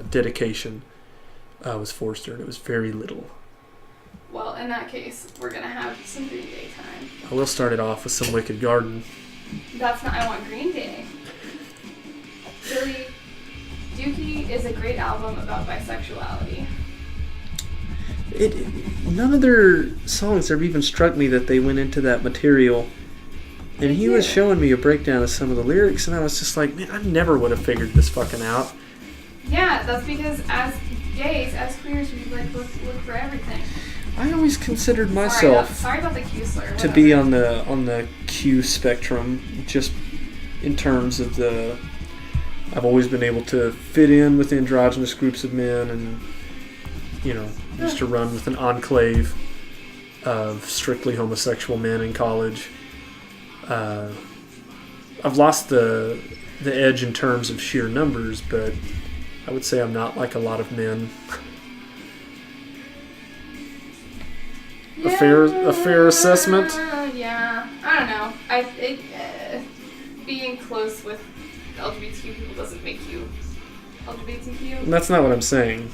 dedication was Forster, and it was very little. Well, in that case, we're going to have some Green Day time. I will start it off with some Wicked Garden. That's not... I want Green Day. Billy, Dookie is a great album about bisexuality. None of their songs have even struck me that they went into that material And he was showing me a breakdown of some of the lyrics, and I was just like, man, I never would have figured this fucking out. Yeah, that's because as gays, as queers, we like look for everything. I always considered myself sorry about the Q slur. to be on the Q spectrum, just in terms of the. I've always been able to fit in with androgynous groups of men, and used to run with an enclave of strictly homosexual men in college. I've lost the edge in terms of sheer numbers, but I would say I'm not like a lot of men. Yeah, a fair assessment? Yeah, I don't know. Being close with LGBTQ people doesn't make you LGBTQ. And that's not what I'm saying.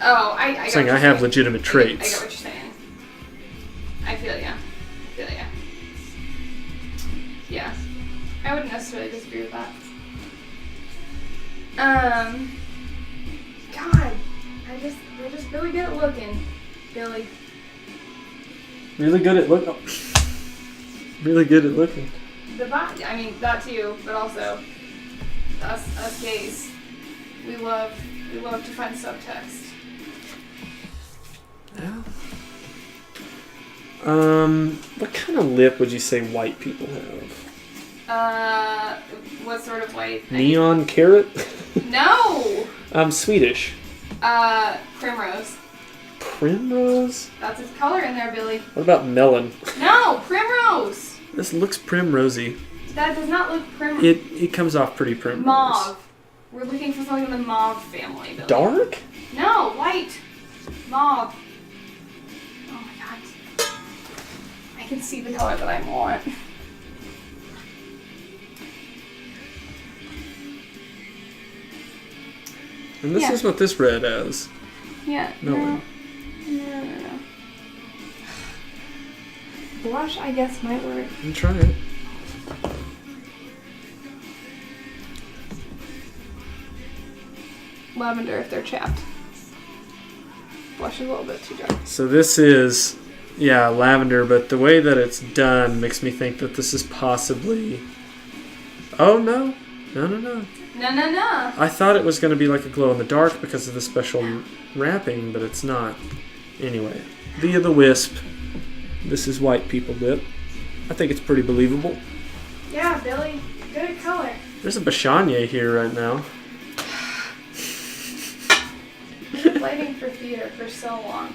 Oh, I'm saying I have legitimate traits. I get what you're saying. I feel ya. Yeah. I wouldn't necessarily disagree with that. God. We're just really good at looking, Billy. Really good at looking. Really good at looking. I mean, that too, but also us gays. We love to find subtext. Yeah. What kind of lip would you say white people have? What sort of white? Neon carrot? No! I'm Swedish. Primrose. Primrose? That's its color in there, Billy. What about melon? No, primrose! This looks primrosy. That does not look primrose. It comes off pretty primrose. Mauve. We're looking for something in the mauve family, Billy. Dark? No, white. Mauve. Oh my god. I can see the color that I want. And this is what this red has. Yeah. No. Blush, I guess, might work. Try it. Lavender if they're chapped. Blush is a little bit too dark. So this is, lavender, but the way that it's done makes me think that this is possibly... Oh, no. No. No. I thought it was going to be like a glow-in-the-dark because of the special wrapping, but it's not. Anyway, via the Wisp, this is white people lip. I think it's pretty believable. Yeah, Billy. Good at color. There's a Bashanye here right now. Lighting for theater for so long.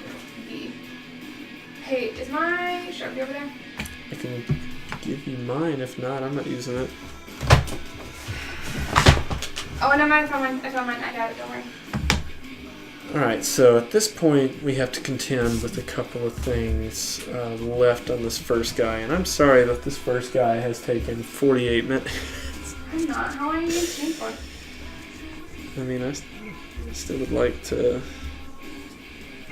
Hey, is my Sharpie over there? I can give you mine. If not, I'm not using it. Oh, no, I found mine. I got it. Don't worry. Alright, so at this point, we have to contend with a couple of things left on this first guy. And I'm sorry that this first guy has taken 48 minutes. I'm not. How long are you getting for? I mean, I still would like to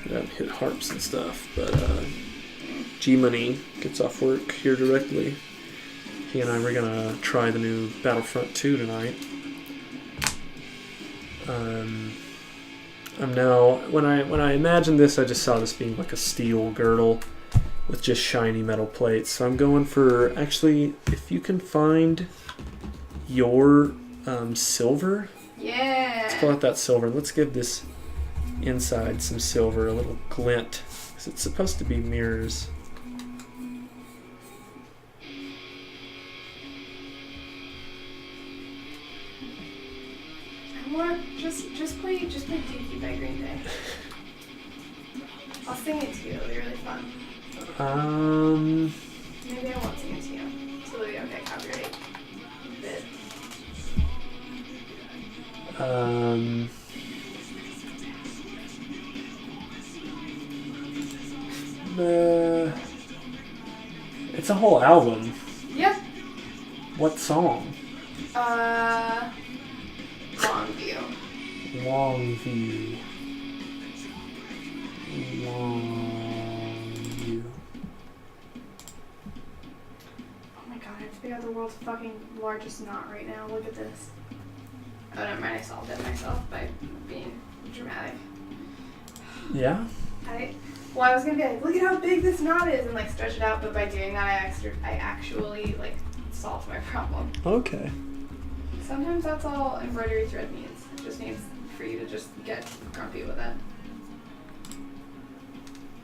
hit harps and stuff, but G-Money gets off work here directly. He and I were going to try the new Battlefront 2 tonight. I'm now, when I imagined this, I just saw this being like a steel girdle with just shiny metal plates. So I'm going for, actually, if you can find your silver, yeah. let's pull out that silver. Let's give this inside some silver, a little glint, because it's supposed to be mirrors. Just play Dookie by Green Day. I'll sing it to you. It'll be really fun. Maybe I won't sing it to you. So that we don't get copyright bit. It's a whole album. Yep. What song? Longview. Longview. Oh my god, I have to figure out the world's fucking largest knot right now. Look at this. Oh, never mind. I solved it myself by being dramatic. Yeah? Well, I was gonna be like, look at how big this knot is, and like stretch it out. But by doing that, I actually like solved my problem. Okay. Sometimes that's all embroidery thread means. It just means for you to just get grumpy with it.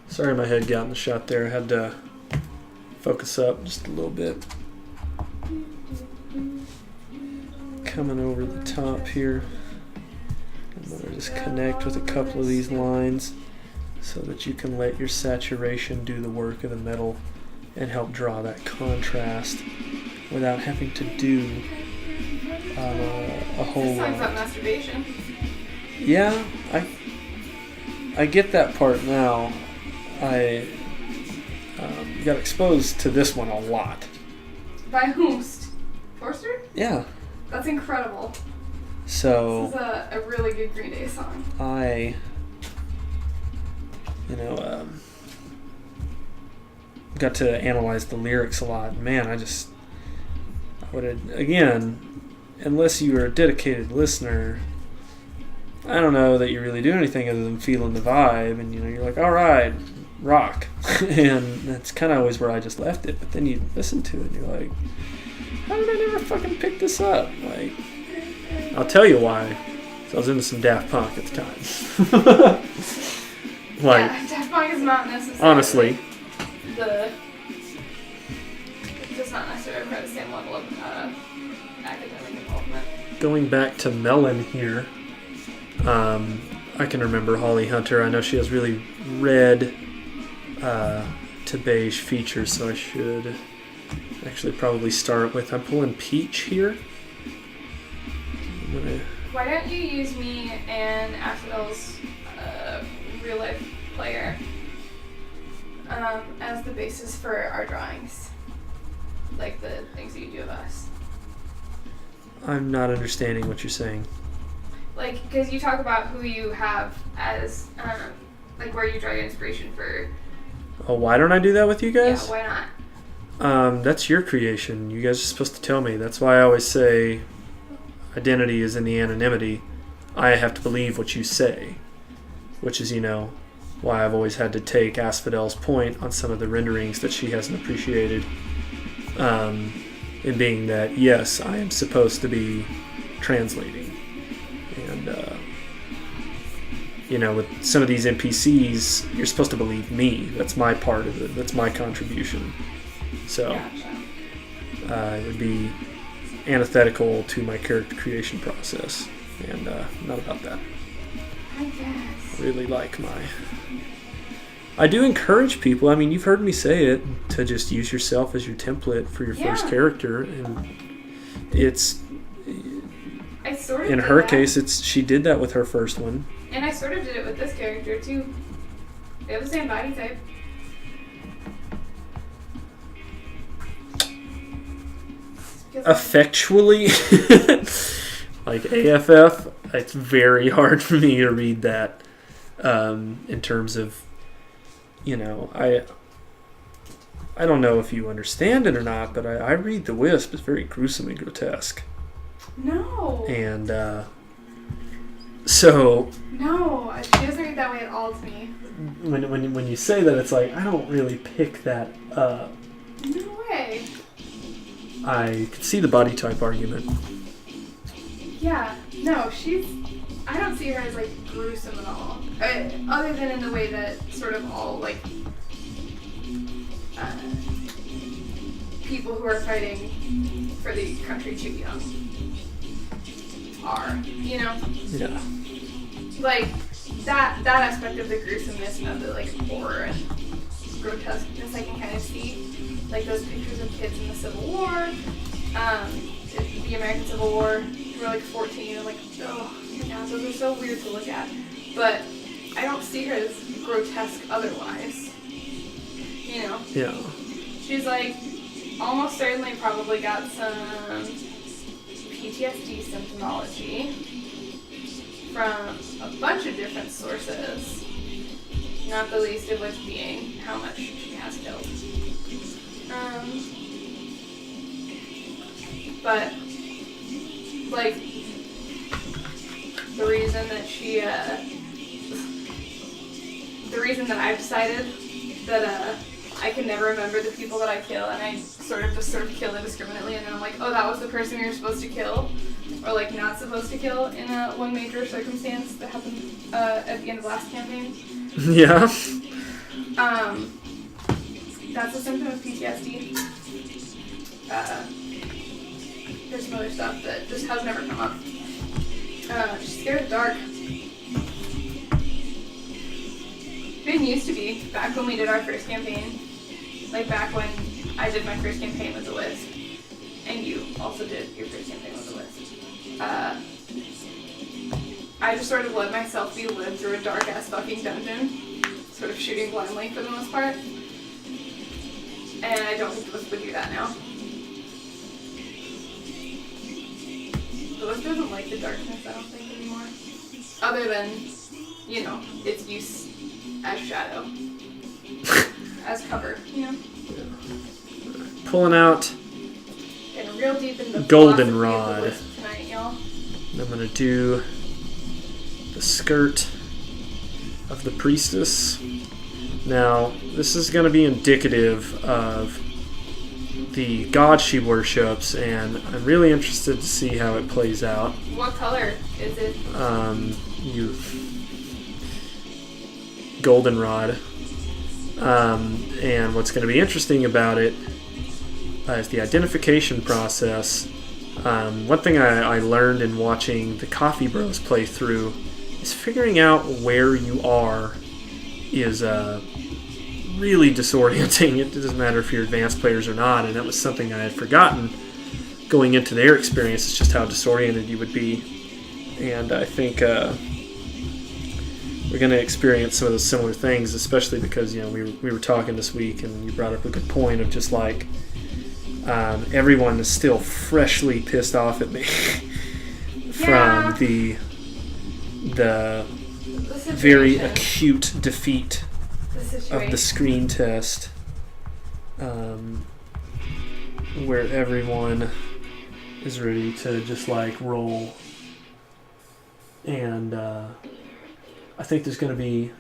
Sorry my head got in the shot there. I had to focus up just a little bit. Coming over the top here. I'm going to just connect with a couple of these lines so that you can let your saturation do the work of the metal and help draw that contrast without having to do a whole This song's lot. about masturbation. Yeah, I get that part now. I got exposed to this one a lot. By whomst? Forster? Yeah. That's incredible. So This is a really good Green Day song. I, got to analyze the lyrics a lot. Man, I would, again, unless you are a dedicated listener, I don't know that you really do anything other than feeling the vibe, and you're like, all right, rock. And that's kind of always where I just left it. But then you listen to it and you're like, how did I never fucking pick this up? Like, I'll tell you why. So I was into some Daft Punk at the time. Like, yeah, Daft Punk is not necessarily honestly, it does not necessarily require the same level of academic involvement. going back to Melon here, I can remember Holly Hunter. I know she has really red to beige features, so I should actually probably start with, I'm pulling peach here. Why don't you use me and Asphodel's real life player as the basis for our drawings? Like the things that you do of us. I'm not understanding what you're saying. Like, because you talk about who you have as, like where you draw your inspiration for. Oh, why don't I do that with you guys? Yeah, why not? That's your creation. You guys are supposed to tell me. That's why I always say identity is in the anonymity. I have to believe what you say, which is, why I've always had to take Asphodel's point on some of the renderings that she hasn't appreciated. In being that, yes, I am supposed to be translating. And, with some of these NPCs, you're supposed to believe me. That's my part of it. That's my contribution. So, it would be antithetical to my character creation process. And, not about that. I guess. I really like I do encourage people, I mean, you've heard me say it, to just use yourself as your template for your first character. And it's, I sort of in did her that. case, she did that with her first one. And I sort of did it with this character too. They have the same body type. Effectually, like AFF, it's very hard for me to read that in terms of, I don't know if you understand it or not, but I read The Wisp as very gruesome and grotesque. No. And so... No, she doesn't read that way at all to me. When you say that, it's like, I don't really pick that up. No way. I could see the body type argument. Yeah, no, I don't see her as, like, gruesome at all. Other than in the way that sort of all, like, people who are fighting for the country too young are, Yeah. Like, that aspect of the gruesomeness and of the, like, horror and grotesqueness I can kind of see. Like those pictures of kids in the Civil War, the American Civil War, who were like 14 and like, oh my god, those are so weird to look at. But I don't see her as grotesque otherwise. Yeah. She's like almost certainly probably got some PTSD symptomology from a bunch of different sources, not the least of which being how much she has killed. But, like, the reason that she the reason that I've decided that I can never remember the people that I kill, and I sort of kill indiscriminately, and then I'm like, oh, that was the person you're supposed to kill, or like not supposed to kill in one major circumstance that happened at the end of last campaign. Yeah. That's a symptom of PTSD. There's some other stuff that just has never come up. She's scared of the dark. Didn't used to be, back when we did our first campaign. Like back when I did my first campaign with the Wisp. And you also did your first campaign with the Wisp. I just sort of let myself be led through a dark-ass fucking dungeon. Sort of shooting blindly for the most part. And I don't think the Wisp would do that now. The Wisp doesn't like the darkness, I don't think, anymore. Other than, you know, its use as shadow. As cover, you know? Yeah. Pulling out Getting real deep in the goldenrod. Tonight, y'all. And I'm going to do the skirt of the Priestess. Now, this is going to be indicative of the god she worships, and I'm really interested to see how it plays out. What color is it? Goldenrod. And what's going to be interesting about it is the identification process. One thing I learned in watching the Coffee Bros play through is figuring out where you are is really disorienting. It doesn't matter if you're advanced players or not, and that was something I had forgotten going into their experience. It's just how disoriented you would be. And I think we're going to experience some of those similar things, especially because, you know, we were talking this week, and you brought up a good point of just like everyone is still freshly pissed off at me from the very acute defeat of the screen test, where everyone is ready to just like roll, and I think there's going to be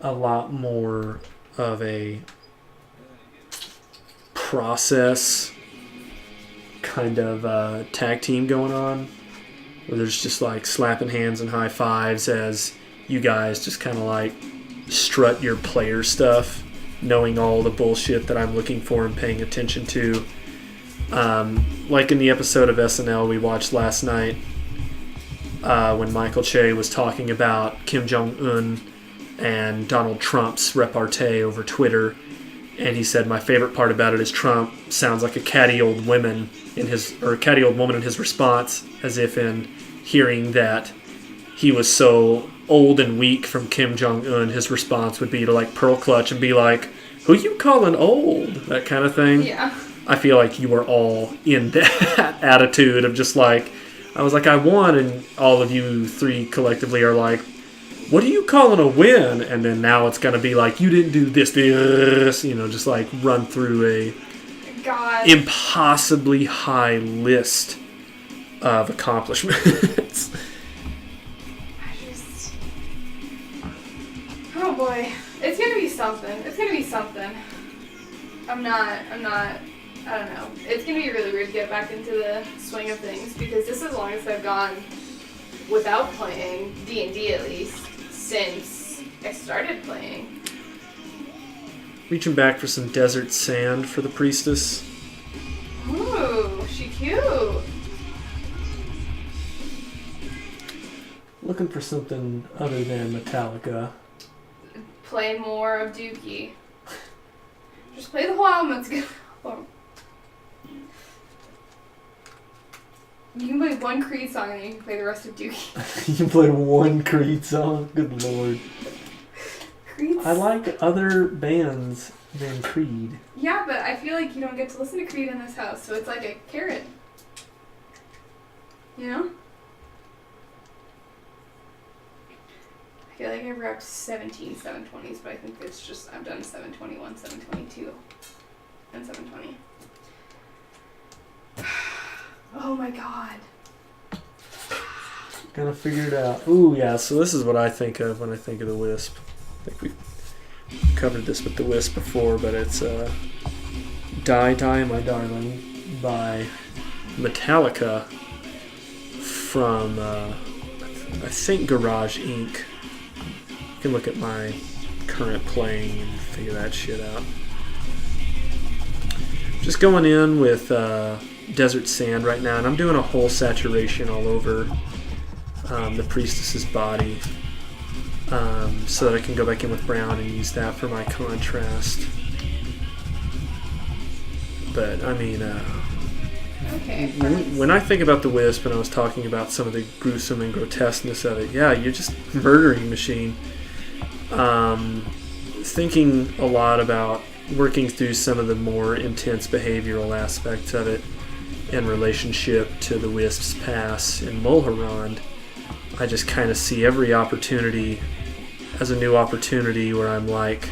a lot more of a process kind of tag team going on, where there's just like slapping hands and high fives as you guys just kind of like strut your player stuff, knowing all the bullshit that I'm looking for and paying attention to. Like in the episode of SNL we watched last night, when Michael Che was talking about Kim Jong-un and Donald Trump's repartee over Twitter, and he said, my favorite part about it is Trump sounds like a catty old woman in his response, as if in hearing that he was so old and weak from Kim Jong-un, his response would be to like pearl clutch and be like, who you calling old? That kind of thing. Yeah. I feel like you are all in that attitude of just like, I was like, I won, and all of you three collectively are like, what are you calling a win? And then now it's going to be like, you didn't do this, you know, just like run through a impossibly high list of accomplishments. Oh boy. It's going to be something. I don't know. It's going to be really weird to get back into the swing of things, because this is the longest I've gone without playing D&D, at least, since I started playing. Reaching back for some desert sand for the Priestess. Ooh, she cute. Looking for something other than Metallica. Play more of Dookie. Just play the whole album, it's good. You can play one Creed song and then you can play the rest of Dookie. You can play one Creed song? Good lord. Creed's... I like other bands than Creed. Yeah, but I feel like you don't get to listen to Creed in this house, so it's like a carrot. You know? I feel like I've wrapped 17 720s, but I think it's just, I've done 721, 722, and 720. Oh my god. Gonna figure it out. Ooh, yeah, so this is what I think of when I think of the Wisp. I think we covered this with the Wisp before, but it's Die, Die, My Darling by Metallica from, I think, Garage Inc. You can look at my current playing and figure that shit out. Just going in with Desert Sand right now, and I'm doing a whole saturation all over the Priestess's body so that I can go back in with brown and use that for my contrast. But, I mean, Okay. when I think about the Wisp and I was talking about some of the gruesome and grotesqueness of it, yeah, you're just a murdering machine. Thinking a lot about working through some of the more intense behavioral aspects of it in relationship to the Wisp's pass in Mulholland. I just kind of see every opportunity as a new opportunity where I'm like,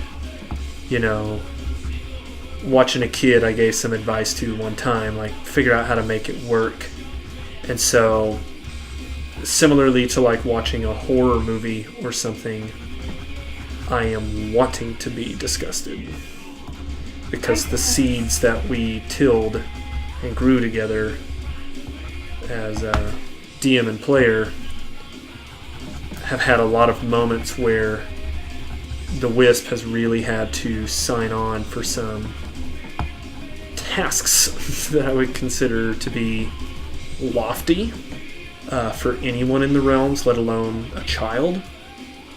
watching a kid I gave some advice to one time, like figure out how to make it work. And so similarly to like watching a horror movie or something, I am wanting to be disgusted because the seeds that we tilled and grew together as a DM and player have had a lot of moments where the Wisp has really had to sign on for some tasks that I would consider to be lofty for anyone in the realms, let alone a child.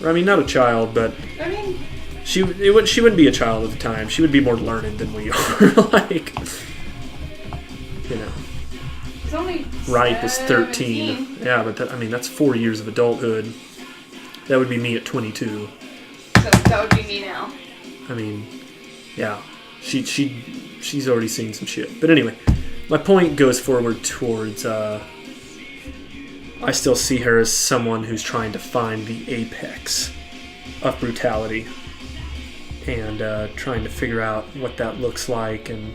Or, I mean, not a child, but I mean, she wouldn't be a child at the time. She would be more learned than we are. Like, it's only Ripe is 17. 13. Yeah, but that's 4 years of adulthood. That would be me at 22. So that would be me now. I mean, yeah, she's already seen some shit. But anyway, my point goes forward towards I still see her as someone who's trying to find the apex of brutality and trying to figure out what that looks like and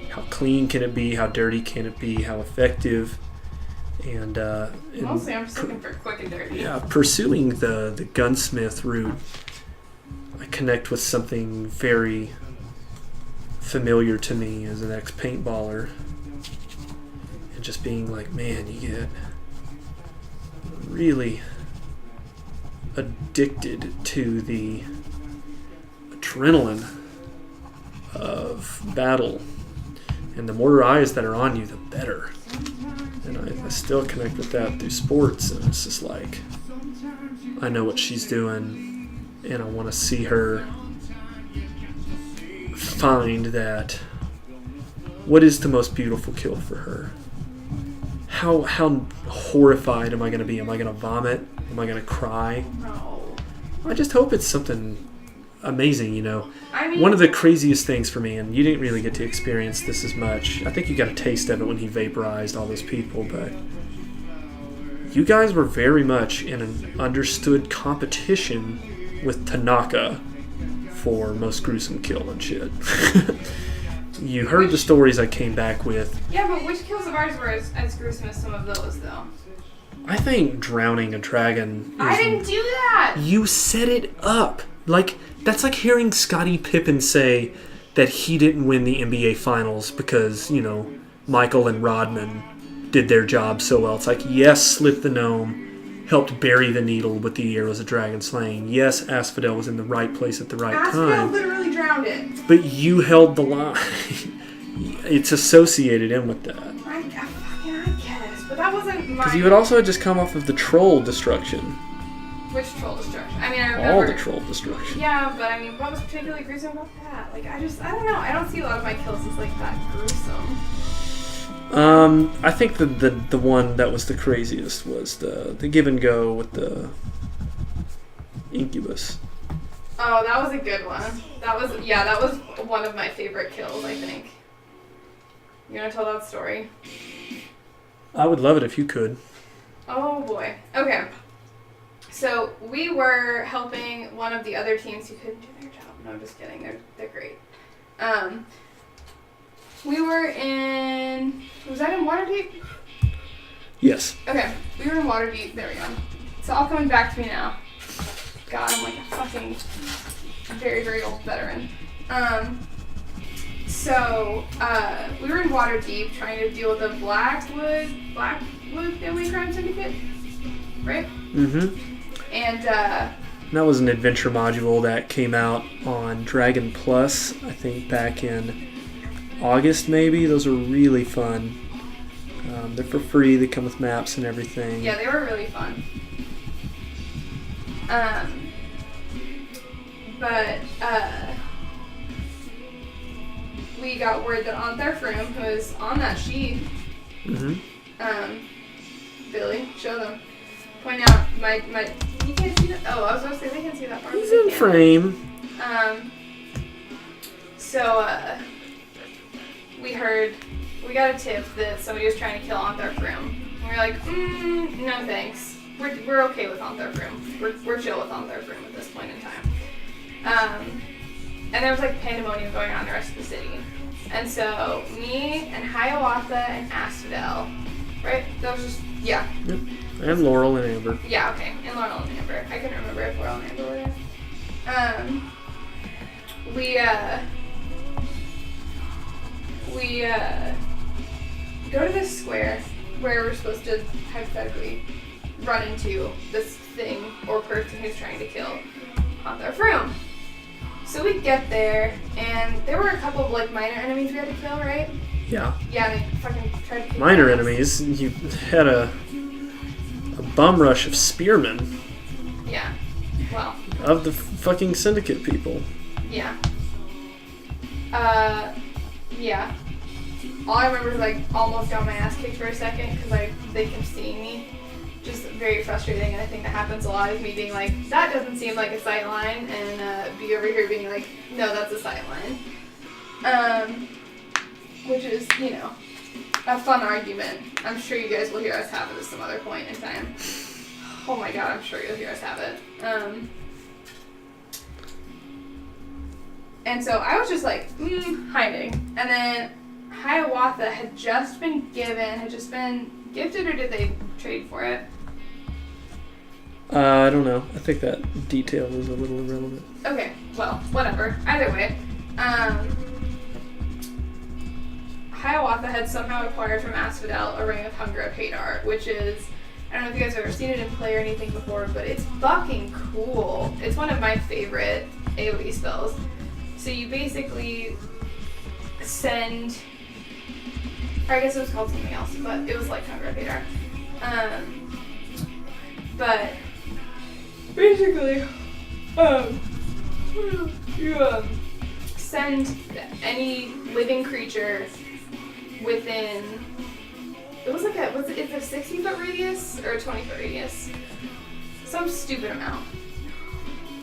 how clean can it be, how dirty can it be, how effective. And mostly I'm just looking for quick and dirty. Yeah, pursuing the gunsmith route, I connect with something very familiar to me as an ex-paintballer. And just being like, man, you get really addicted to the adrenaline of battle. And the more eyes that are on you, the better. And I still connect with that through sports. And it's just like, I know what she's doing, and I want to see her find that. What is the most beautiful kill for her? How horrified am I going to be? Am I going to vomit? Am I going to cry? No. I just hope it's something amazing, I mean, One of the craziest things for me, and you didn't really get to experience this as much, I think you got a taste of it when he vaporized all those people, but you guys were very much in an understood competition with Tanaka for most gruesome kill and shit. You heard the stories I came back with. Yeah, but which kills of ours were as gruesome as some of those, though? I think drowning a dragon I didn't do that! You set it up. Like, that's like hearing Scottie Pippen say that he didn't win the NBA Finals because, Michael and Rodman did their job so well. It's like, yes, Slip the Gnome helped bury the needle with the arrows of dragon slaying. Yes, Asphodel was in the right place at the right Asphodel time. literally drowned it. But you held the line. It's associated in with that. I guess, but that wasn't my... Because you had also just come off of the troll destruction. Which troll destruction? I mean, I remember... All the troll destruction. Yeah, but I mean, what was particularly gruesome about that? Like, I don't know. I don't see a lot of my kills as, like, that gruesome. I think the one that was the craziest was the give and go with the incubus. Oh, that was a good one. That was one of my favorite kills, I think. You gonna tell that story? I would love it if you could. Oh boy. Okay. So we were helping one of the other teams who couldn't do their job. No, I'm just kidding. They're great. We were in... Was that in Waterdeep? Yes. Okay, we were in Waterdeep. There we go. It's all coming back to me now. God, I'm like a fucking very, very old veteran. So, we were in Waterdeep trying to deal with the Blackwood Family Crime Syndicate, right? Mm-hmm. And, that was an adventure module that came out on Dragon Plus, I think back in August maybe. Those are really fun. They're for free. They come with maps and everything. Yeah, they were really fun. But we got word that Antharfrim, who is on that sheet, Billy, show them. Point out my you can't see that. Oh, I was going to say they can't see that part. He's in frame. So we got a tip that somebody was trying to kill Antharfrim. And we were like, no thanks. We're okay with Antharfrim. We're chill with Antharfrim at this point in time. And there was like pandemonium going on in the rest of the city. And so me and Hiawatha and Citadel, right? That was just, yeah. Yep. And Laurel and Amber. Yeah, okay. And Laurel and Amber. I couldn't remember if Laurel and Amber were there. We go to this square where we're supposed to hypothetically run into this thing or person who's trying to kill Antharfrim. So we get there, and there were a couple of like minor enemies we had to kill, right? Yeah. Yeah, they fucking tried to kill minor us. enemies. You had a bum rush of spearmen. Yeah. Well. Of the fucking syndicate people. Yeah. Yeah. All I remember is like almost got my ass kicked for a second because they kept seeing me. Just very frustrating, and I think that happens a lot is me being like, that doesn't seem like a sight line, and be over here being like, no, that's a sight line. Which is, you know, a fun argument. I'm sure you guys will hear us have it at some other point in time. Oh my god, I'm sure you'll hear us have it. And so I was just like, hiding. And then Hiawatha had just been gifted, or did they trade for it? I don't know. I think that detail is a little irrelevant. Okay, well, whatever. Either way, Hiawatha had somehow acquired from Asphodel a Ring of Hunger of Hadar, which is, I don't know if you guys have ever seen it in play or anything before, but it's fucking cool. It's one of my favorite AoE spells. So you basically send, or I guess it was called something else, but it was like Hunger of Hadar. But basically, you send any living creature within. It was like it's a 60-foot radius or a 20-foot radius, some stupid amount.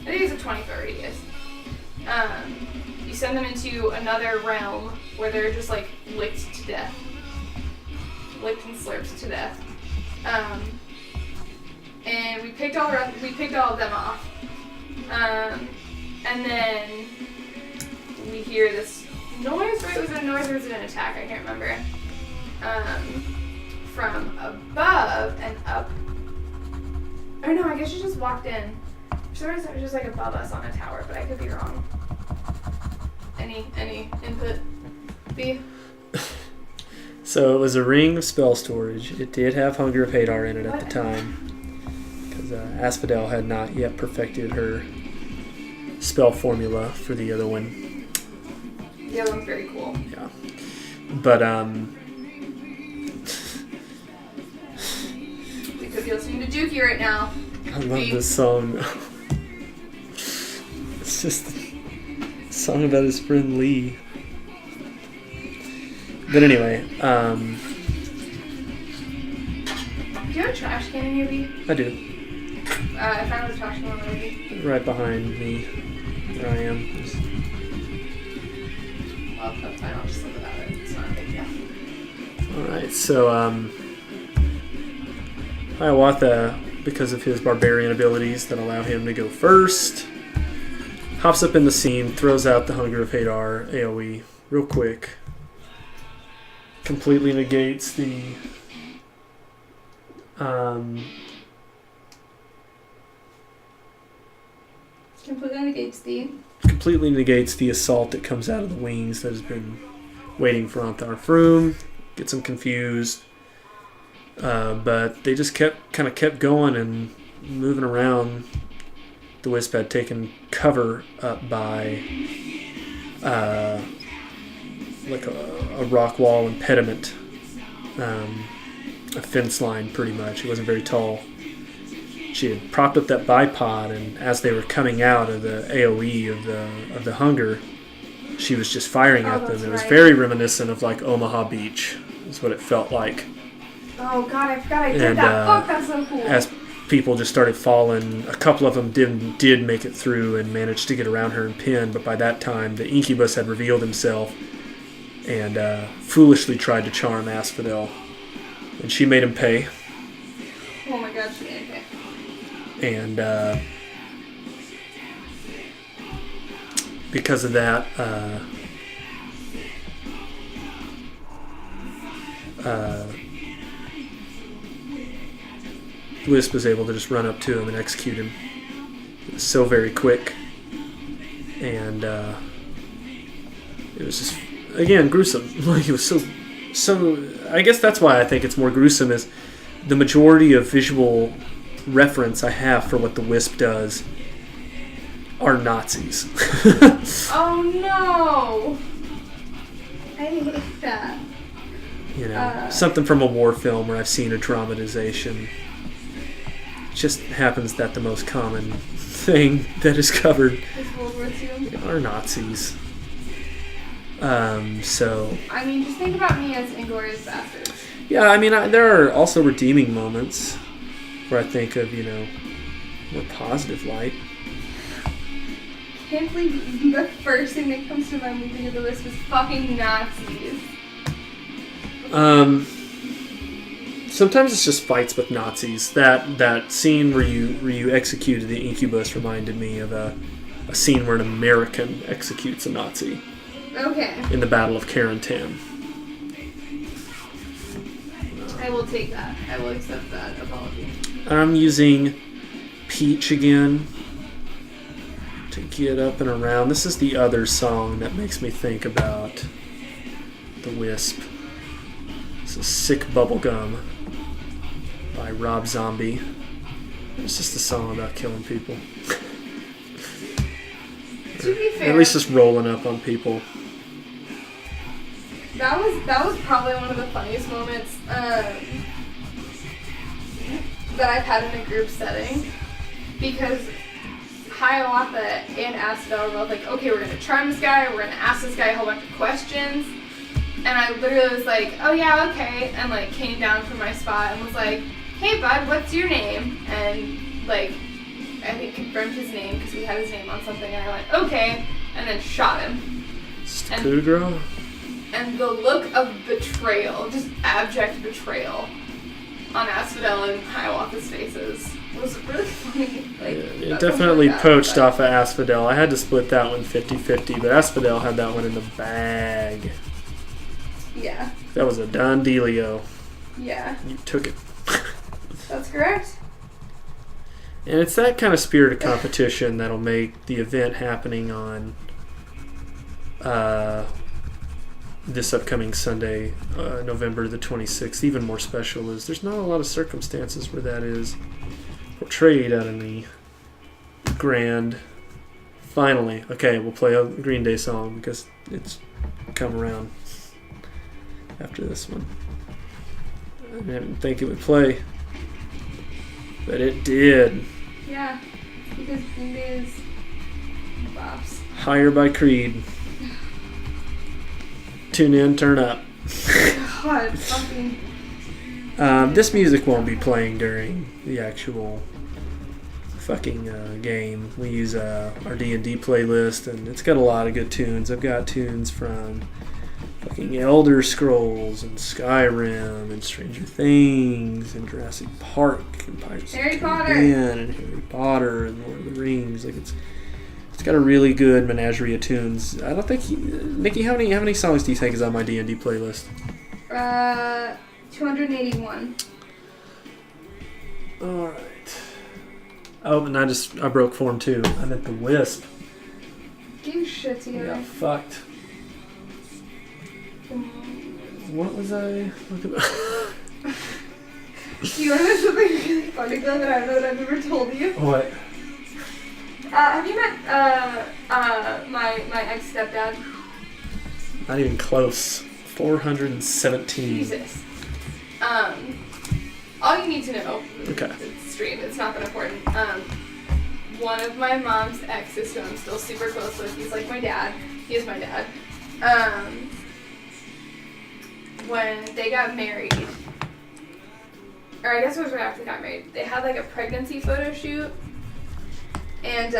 I think it's a 20-foot radius. You send them into another realm where they're just like licked to death, licked and slurped to death. And we picked all of them off. And then we hear this noise, right? Was it a noise or was it an attack? I can't remember. From above and up. Or no, I guess she just walked in. For some reason it was just like above us on a tower, but I could be wrong. Any input? B? So it was a ring of spell storage. It did have Hunger of Hadar in it at the time. Because Asphodel had not yet perfected her spell formula for the other one. The other one's very cool. Yeah. But, we could be listening to Dookie right now. I love this song. It's just a song about his friend Lee. But anyway, Do you have a trash can in your B? I do. I found a trash can already. Right behind me, where I am. Well, that's fine. I'll just look about it. It's not a big deal. Alright, so, Hiawatha, because of his barbarian abilities that allow him to go first, hops up in the scene, throws out the Hunger of Hadar AoE real quick. Completely negates the Completely negates the assault that comes out of the wings that has been waiting for Antharfroom. Gets them confused. But they just kept going and moving around. The Wisp had taken cover up by like a rock wall impediment, a fence line pretty much. It wasn't very tall. She had propped up that bipod, and as they were coming out of the AoE of the hunger, she was just firing at them. It was very reminiscent of like Omaha Beach, is what it felt like. Oh god, I forgot I did that. Fuck, that's so cool. As people just started falling, a couple of them did make it through and managed to get around her and pin, but by that time the incubus had revealed himself and foolishly tried to charm Asphodel. And she made him pay. Oh my god, she made him pay. And because of that, Wisp was able to just run up to him and execute him. It was so very quick. And it was just, again, gruesome. Like, it was so I guess that's why I think it's more gruesome, is the majority of visual reference I have for what the Wisp does are Nazis. Oh no! I hate that. You know, something from a war film where I've seen a dramatization. It just happens that the most common thing that is covered World War II? Are Nazis. So. I mean, just think about me as Inglourious Basterds. Yeah, I mean, there are also redeeming moments where I think of, you know, more positive light. I can't believe the first thing that comes to mind when you think of the Wisp is fucking Nazis. Sometimes it's just fights with Nazis. That scene where you executed the incubus reminded me of a scene where an American executes a Nazi. Okay. In the Battle of Carentan. I will take that. I will accept that apology. I'm using Peach again to get up and around. This is the other song that makes me think about the Wisp. This is Sick Bubblegum by Rob Zombie. It's just a song about killing people. To be fair, at least just rolling up on people. That was probably one of the funniest moments that I've had in a group setting, because Hiawatha and Asphodel were both like, okay, we're gonna charm this guy, we're gonna ask this guy a whole bunch of questions, and I literally was like, oh yeah, okay, and like came down from my spot and was like, hey bud, what's your name? And like, I think confirmed his name because we had his name on something, and I went, okay, and then shot him. Kudrow? And the look of betrayal, just abject betrayal, on Asphodel and Hiawatha's faces was really funny. Like, yeah, it definitely poached off of Asphodel. I had to split that one 50-50, but Asphodel had that one in the bag. Yeah. That was a done dealio. Yeah. You took it. That's correct. And it's that kind of spirit of competition that'll make the event happening on this upcoming Sunday, November the 26th, even more special. Is there's not a lot of circumstances where that is portrayed out in the grand. Finally, okay, we'll play a Green Day song because it's come around after this one. I didn't think it would play, but it did. Yeah, because Green Day is bops. Higher by Creed. Tune in, turn up. God, fucking. This music won't be playing during the actual fucking game. We use our D&D playlist, and it's got a lot of good tunes. I've got tunes from fucking Elder Scrolls and Skyrim and Stranger Things and Jurassic Park and Pirates Harry of the Potter Caribbean and Harry Potter and Lord of the Rings. Like it's got a really good menagerie of tunes. I don't think Nikki, how many songs do you think is on my D&D playlist? 281. Alright. Oh, and I broke form too. I meant the Wisp. Get your shit together. Yeah, fucked. What was I looking at? Do you want to know something really funny though that I don't know that I've ever told you? What? Have you met my ex-stepdad? Not even close. 417. Jesus. All you need to know. Okay. It's stream. It's not that important. One of my mom's exes, who I'm still super close with, he's like my dad. He is my dad. When they got married, or I guess it was right after they got married, they had like a pregnancy photo shoot, and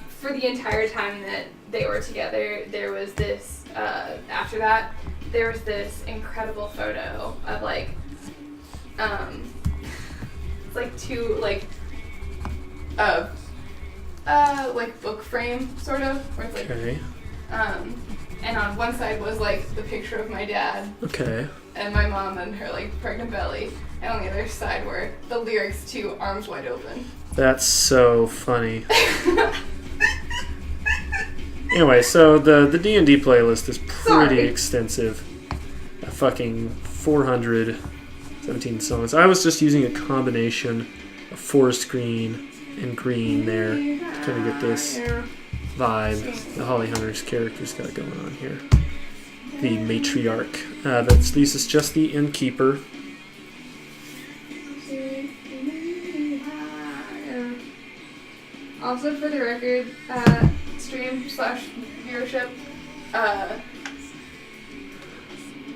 for the entire time that they were together, there was this, after that, there was this incredible photo of like, it's like two, like book frame, sort of, where it's like, Okay. And on one side was like the picture of my dad. Okay. And my mom and her like pregnant belly. And on the other side were the lyrics to Arms Wide Open. That's so funny. Anyway, so the D&D playlist is pretty extensive. A fucking 417 songs. I was just using a combination of forest green and green there to kind of get this vibe the Holly Hunter's character's got going on here. The matriarch. This is just the innkeeper. Also, for the record, stream/viewership,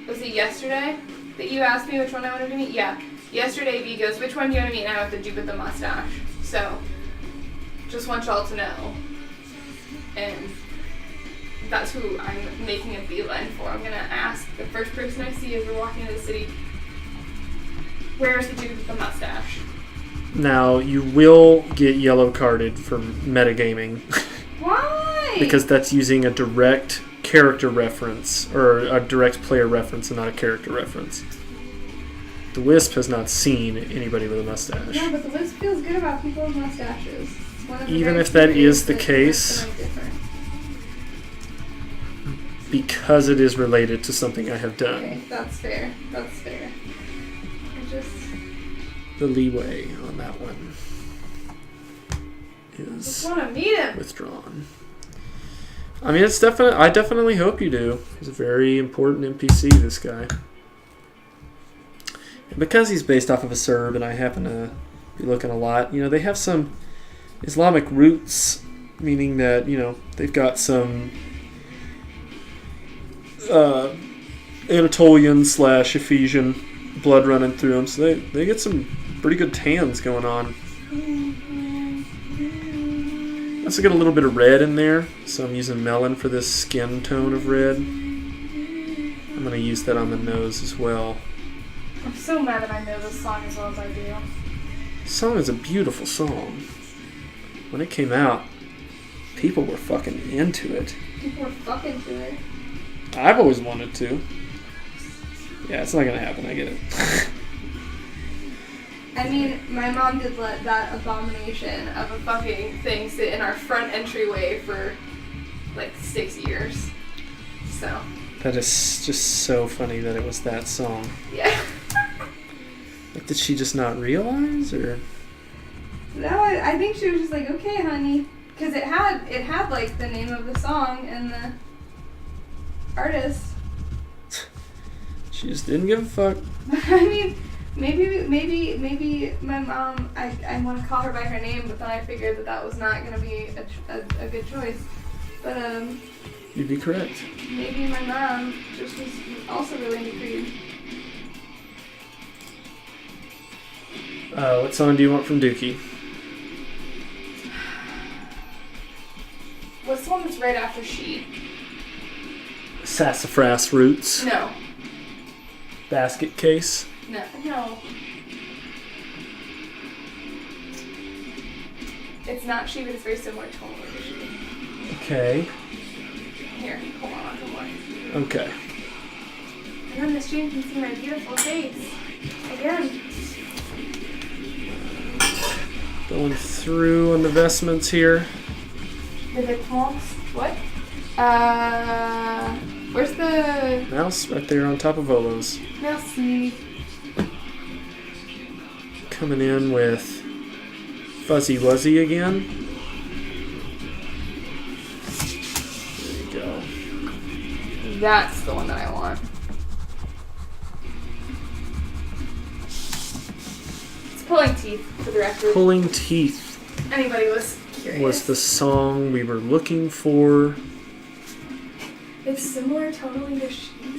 was it yesterday that you asked me which one I wanted to meet? Yeah. Yesterday, V goes, which one do you want to meet? And I have the dude with the mustache. So, just want y'all to know. And that's who I'm making a beeline for. I'm gonna ask the first person I see as we're walking into the city, where's the dude with the mustache? Now, you will get yellow carded for metagaming. Why? Because that's using a direct character reference, or a direct player reference and not a character reference. The Wisp has not seen anybody with a mustache. Yeah, but the Wisp feels good about people with mustaches. Even if that is the case, because it is related to something I have done. Okay, that's fair. That's fair. The leeway on that one is just want to meet him. Withdrawn. I mean, it's definitely. I definitely hope you do. He's a very important NPC. This guy, and because he's based off of a Serb, and I happen to be looking a lot. You know, they have some Islamic roots, meaning that they've got some Anatolian/Ephesian blood running through them, so they get some pretty good tans going on. I also get a little bit of red in there, so I'm using melon for this skin tone of red. I'm going to use that on the nose as well. I'm so mad that I know this song as well as I do. This song is a beautiful song. When it came out, people were fucking into it. People were fucking to it. I've always wanted to. Yeah, it's not going to happen, I get it. I mean, my mom did let that abomination of a fucking thing sit in our front entryway for like 6 years. So. That is just so funny that it was that song. Yeah. Like, did she just not realize, or? No, I think she was just like, okay, honey, because it had like the name of the song and the artist. She just didn't give a fuck. I mean, maybe my mom, I want to call her by her name, but then I figured that was not going to be a good choice. But, you'd be correct. Maybe my mom just was also really into Creed. What song do you want from Dookie? What's the one that's right after She? Sassafras Roots. No. Basket Case. No. It's not She, but it's very similar tonally to She. Okay. Here, hold on, one more. Okay. And then the stream can see my beautiful face. Again. Going through on the vestments here. The vêtements. What? Where's the... Mouse right there on top of Volo's. Merci. Coming in with Fuzzy Wuzzy again. There you go. That's the one that I want. It's Pulling Teeth, for the record. Pulling Teeth. Anybody was curious. Was the song we were looking for. It's similar tonally to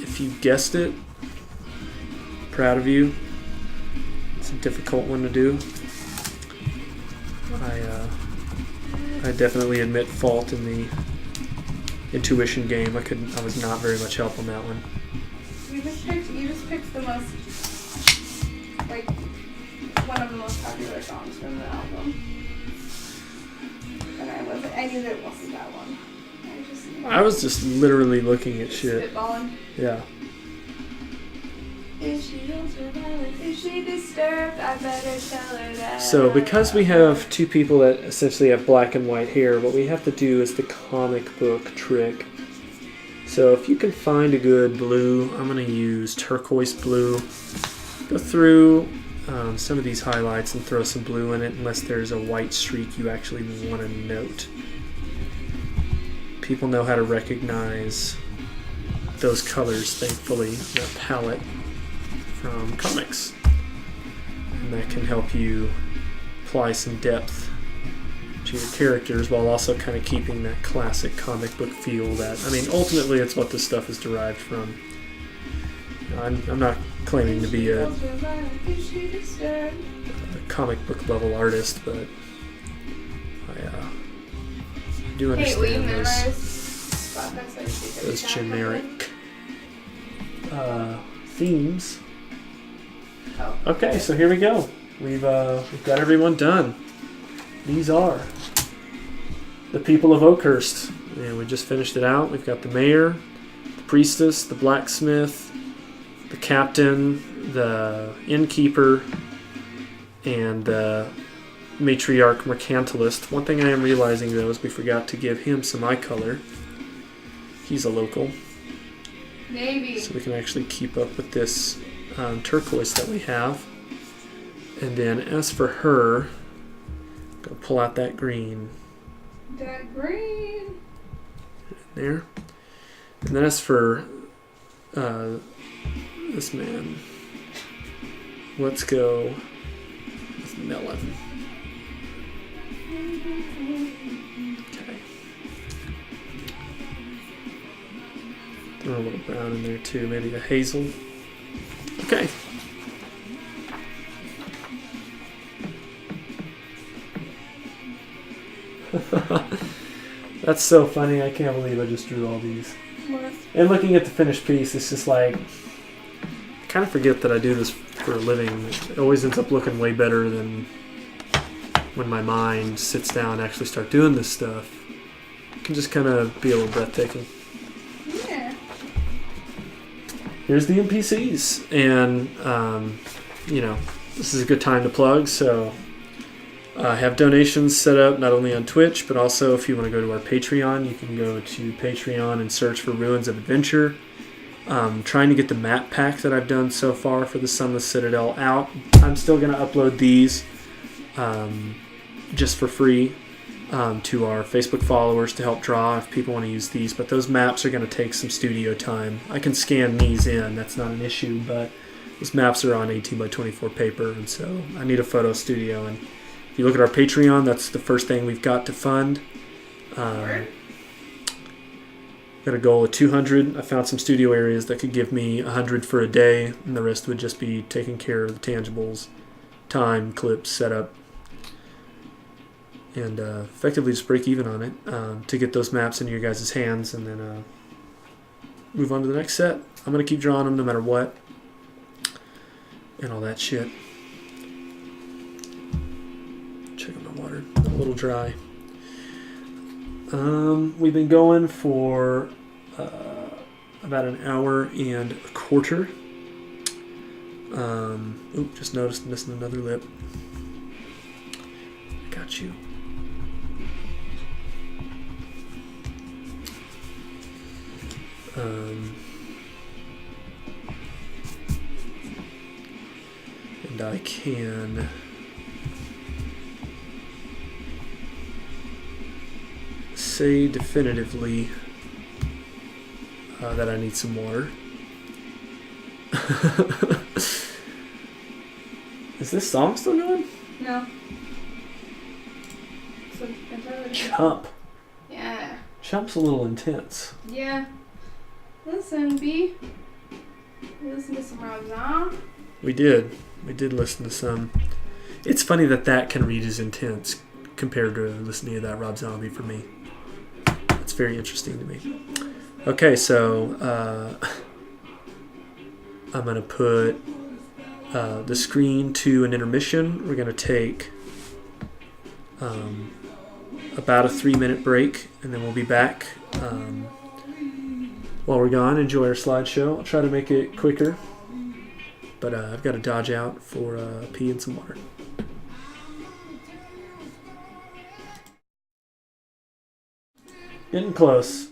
If you guessed it, proud of you. It's a difficult one to do. I definitely admit fault in the intuition game. I was not very much help on that one. You just picked the most, like, one of the most popular songs from the album. And I knew that it wasn't that one. I was just literally looking at shit. Spitballing. Yeah. If she ultraviolet, if she disturbed, I better tell her that. So because we have two people that essentially have black and white hair, what we have to do is the comic book trick. So if you can find a good blue, I'm going to use turquoise blue. Go through some of these highlights and throw some blue in it, unless there's a white streak you actually want to note. People know how to recognize those colors, thankfully, that palette from comics. And that can help you apply some depth to your characters while also kind of keeping that classic comic book feel that, I mean, ultimately it's what this stuff is derived from. I'm not claiming to be a comic book level artist, but I do understand those generic themes. Oh. Okay, so here we go. We've got everyone done. These are the people of Oakhurst, and we just finished it out. We've got the mayor, the priestess, the blacksmith, the captain, the innkeeper, and the matriarch mercantilist. One thing I am realizing though is we forgot to give him some eye color. He's a local. Maybe. So we can actually keep up with this turquoise that we have. And then as for her, I'm going to pull out that green. That green. There. And then as for this man, let's go with melon. Okay. Throw a little brown in there too, maybe a hazel. Okay. That's so funny. I can't believe I just drew all these. What? And looking at the finished piece, it's just like, I kind of forget that I do this for a living. It always ends up looking way better than when my mind sits down and actually start doing this stuff. It can just kind of be a little breathtaking. Yeah. Here's the NPCs, and this is a good time to plug. So I have donations set up not only on Twitch, but also if you want to go to our Patreon, you can go to Patreon and search for Ruins of Adventure. Trying to get the map pack that I've done so far for the Sunless Citadel out. I'm still going to upload these just for free to our Facebook followers to help draw if people want to use these. But those maps are going to take some studio time. I can scan these in. That's not an issue. But those maps are on 18 by 24 paper. And so I need a photo studio. And if you look at our Patreon, that's the first thing we've got to fund. Got a goal of 200. I found some studio areas that could give me 100 for a day, and the rest would just be taking care of the tangibles, time, clips, setup, and effectively just break even on it to get those maps into your guys' hands, and then move on to the next set. I'm going to keep drawing them no matter what, and all that shit. Checking my water. A little dry. We've been going for about an hour and a quarter. Just noticed missing another lip. got you. And I can say definitively that I need some water. Is this song still going? No. So, Chump. Yeah. Chump's a little intense. Yeah. Listen, B. We listened to some Rob Zombie. We did. We did listen to some. It's funny that can read as intense compared to listening to that Rob Zombie for me. It's very interesting to me. Okay, so I'm going to put the screen to an intermission. We're going to take about a 3-minute break, and then we'll be back. While we're gone, enjoy our slideshow. I'll try to make it quicker, but I've got to dodge out for pee and some water. Getting close.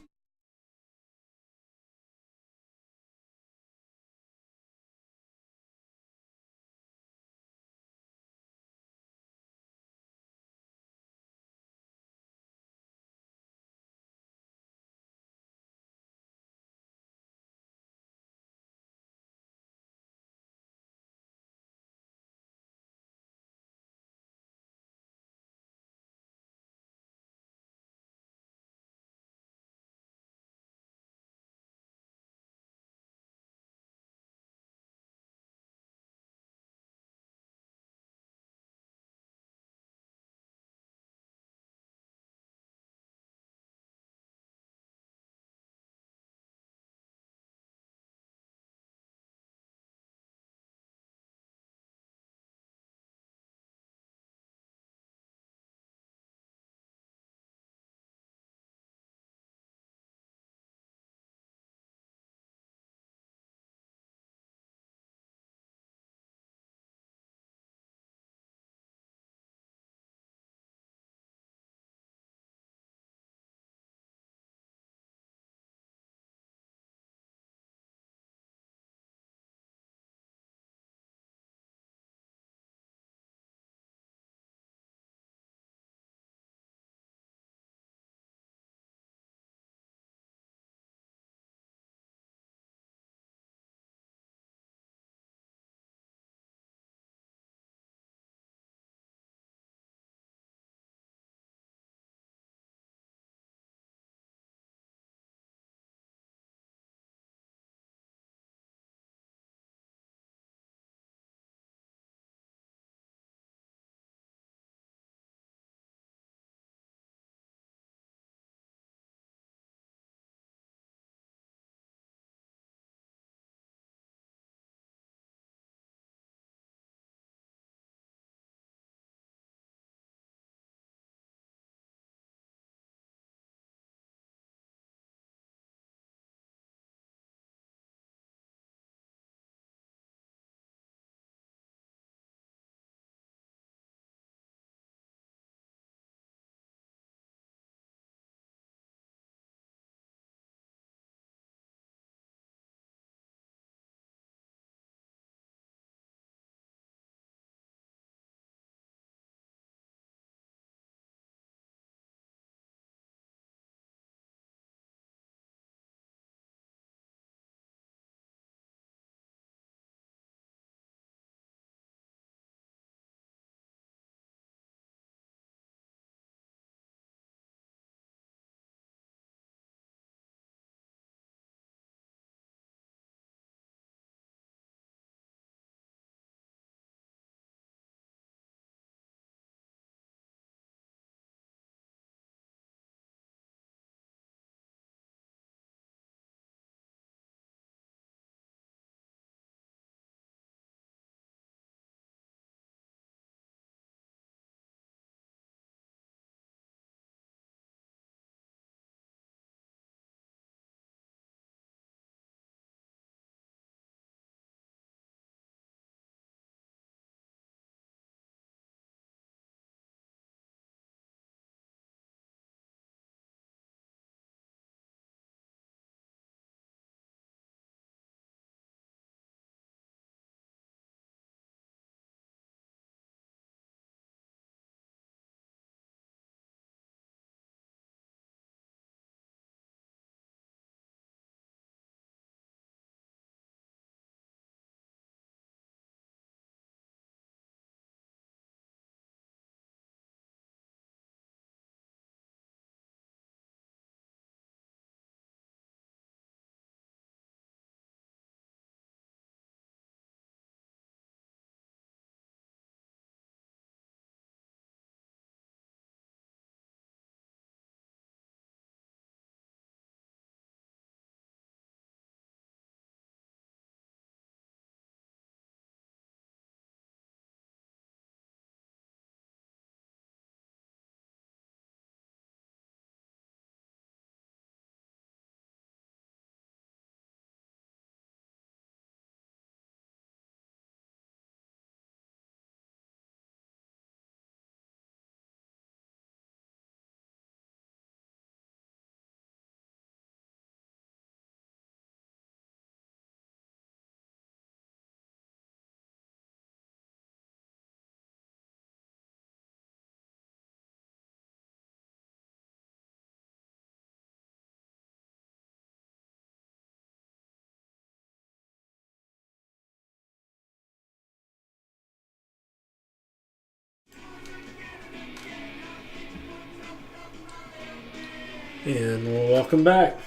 And welcome back.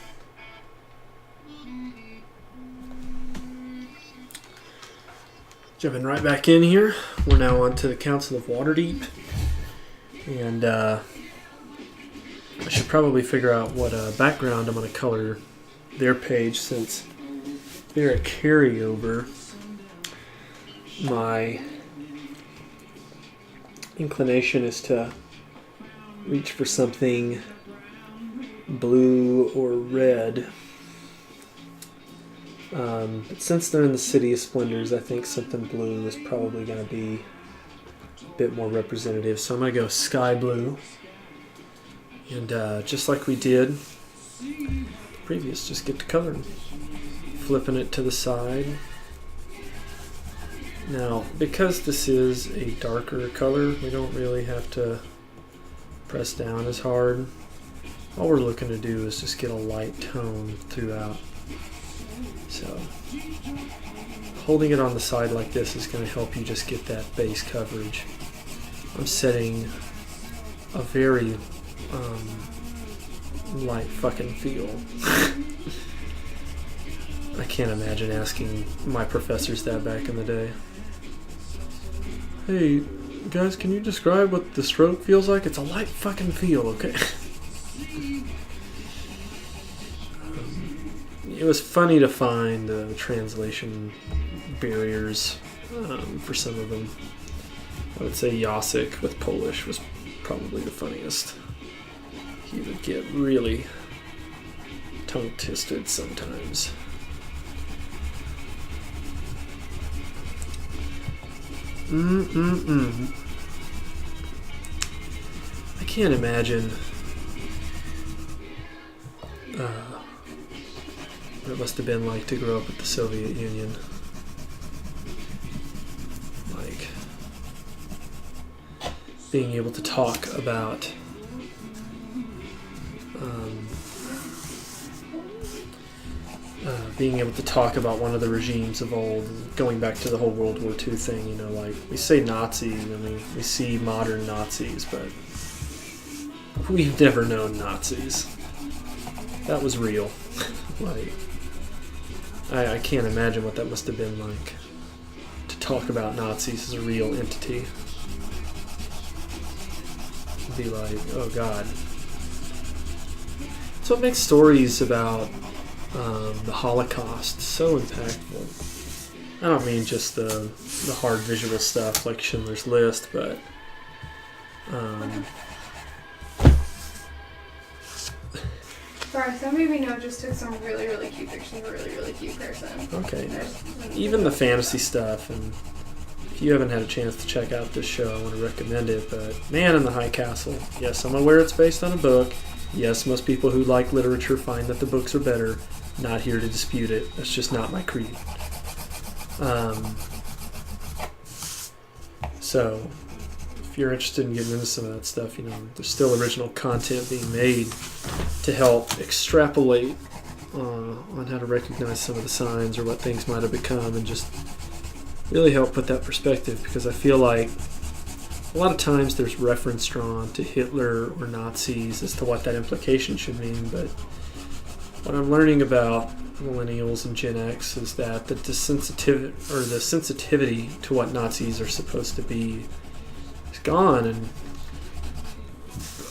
Jumping right back in here. We're now on to the Council of Waterdeep. And I should probably figure out what background I'm going to color their page, since they're a carryover. My inclination is to reach for something blue or red. But since they're in the City of Splendors, I think something blue is probably going to be a bit more representative. So I'm going to go sky blue. And just like we did the previous, just get to coloring. Flipping it to the side. Now, because this is a darker color, we don't really have to press down as hard. All we're looking to do is just get a light tone throughout. So, holding it on the side like this is going to help you just get that base coverage. I'm setting a very light fucking feel. I can't imagine asking my professors that back in the day. Hey, guys, can you describe what the stroke feels like? It's a light fucking feel, okay? It was funny to find the translation barriers for some of them. I would say Jacek with Polish was probably the funniest. He would get really tongue-twisted sometimes. I can't imagine what it must have been like to grow up with the Soviet Union. Like, being able to talk about one of the regimes of old, going back to the whole World War II thing, you know, like, we say Nazi, I mean, we see modern Nazis, but we've never known Nazis. That was real. Like, I can't imagine what that must have been like, to talk about Nazis as a real entity. Be like, oh god. So it makes stories about the Holocaust so impactful. I don't mean just the hard visual stuff like Schindler's List, but sorry, somebody we know just took some really, really cute pictures of a really, really cute person. Okay. Even the fantasy stuff, and if you haven't had a chance to check out this show, I want to recommend it, but Man in the High Castle. Yes, I'm aware it's based on a book. Yes, most people who like literature find that the books are better. Not here to dispute it. That's just not my creed. So, if you're interested in getting into some of that stuff, you know, there's still original content being made to help extrapolate on how to recognize some of the signs or what things might have become, and just really help put that perspective, because I feel like a lot of times there's reference drawn to Hitler or Nazis as to what that implication should mean, but what I'm learning about millennials and Gen X is that the sensitivity to what Nazis are supposed to be is gone. And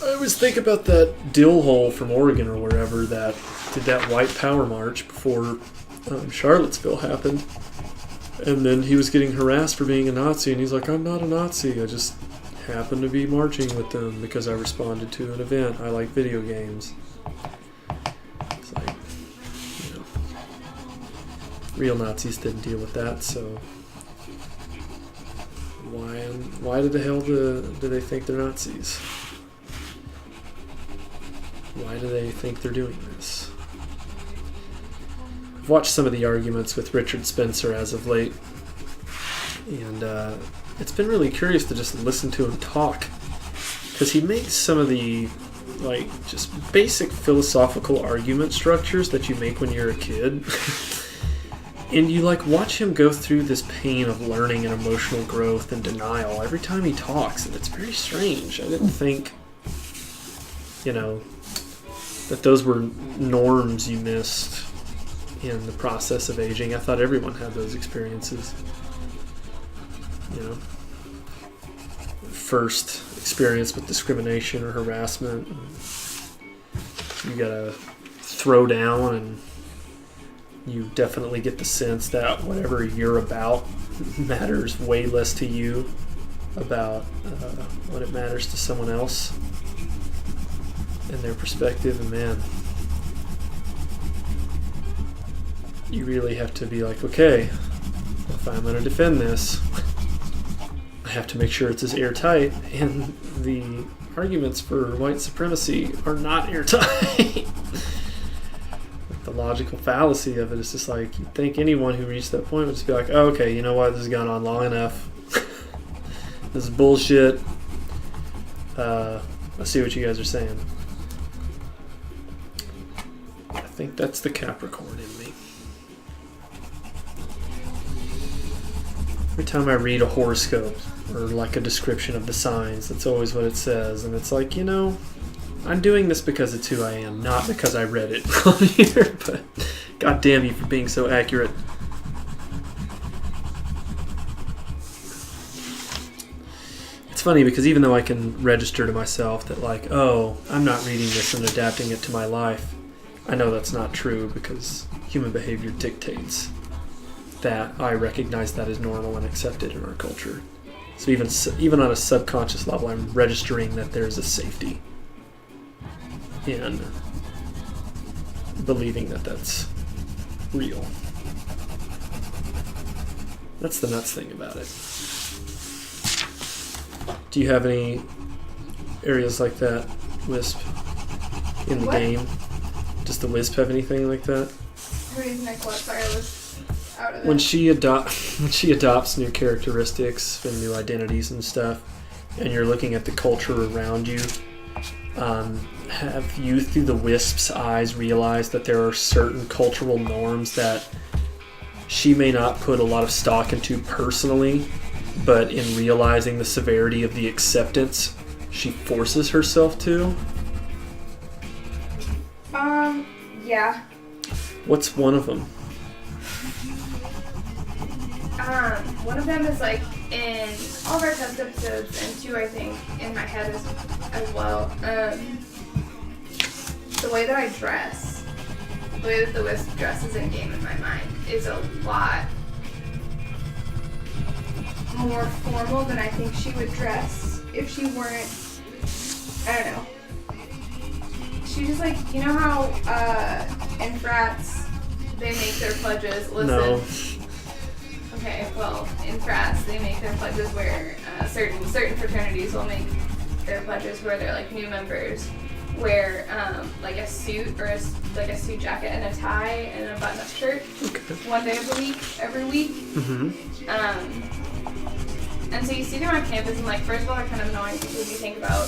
I always think about that dill hole from Oregon or wherever that did that white power march before Charlottesville happened, and then he was getting harassed for being a Nazi, and he's like, I'm not a Nazi, I just happened to be marching with them because I responded to an event. I like video games. It's like, you know, real Nazis didn't deal with that, so why the hell do they think they're Nazis? Why do they think they're doing this? I've watched some of the arguments with Richard Spencer as of late, and it's been really curious to just listen to him talk, because he makes some of the like just basic philosophical argument structures that you make when you're a kid. And you like watch him go through this pain of learning and emotional growth and denial every time he talks, and it's very strange. I didn't think, you know, that those were norms you missed in the process of aging. I thought everyone had those experiences. You know, first experience with discrimination or harassment, you gotta throw down, and you definitely get the sense that whatever you're about matters way less to you about what it matters to someone else and their perspective. And man, you really have to be like, okay, if I'm going to defend this, I have to make sure it's as airtight, and the arguments for white supremacy are not airtight. The logical fallacy of it is just like, you'd think anyone who reached that point would just be like, oh, okay, you know what, this has gone on long enough. This is bullshit. I see what you guys are saying. I think that's the Capricorn in me. Every time I read a horoscope or like a description of the signs, that's always what it says. And it's like, you know, I'm doing this because it's who I am, not because I read it on here. But God damn you for being so accurate. It's funny because even though I can register to myself that like, oh, I'm not reading this and adapting it to my life, I know that's not true because human behavior dictates that I recognize that as normal and accepted in our culture. So even on a subconscious level, I'm registering that there's a safety in believing that that's real. That's the nuts thing about it. Do you have any areas like that, Wisp, in the game? Does the Wisp have anything like that? Sorry, I was out of it. When she adopts new characteristics and new identities and stuff, and you're looking at the culture around you, have you, through the Wisp's eyes, realized that there are certain cultural norms that she may not put a lot of stock into personally, but in realizing the severity of the acceptance, she forces herself to? Yeah. What's one of them? One of them is like in all of our test episodes, and two, I think, in my head as well. The way that I dress, the way that the Wisp dresses in game in my mind is a lot more formal than I think she would dress if she weren't, I don't know. She just like, you know how in frats they make their pledges, listen. No. Okay, well, in frats they make their pledges where certain fraternities will make their pledges where they're like new members wear like a suit or a suit jacket and a tie and a button-up shirt one day of the week, every week. Mm-hmm. And so you see them on campus, and like, first of all, they're kind of annoying because you think about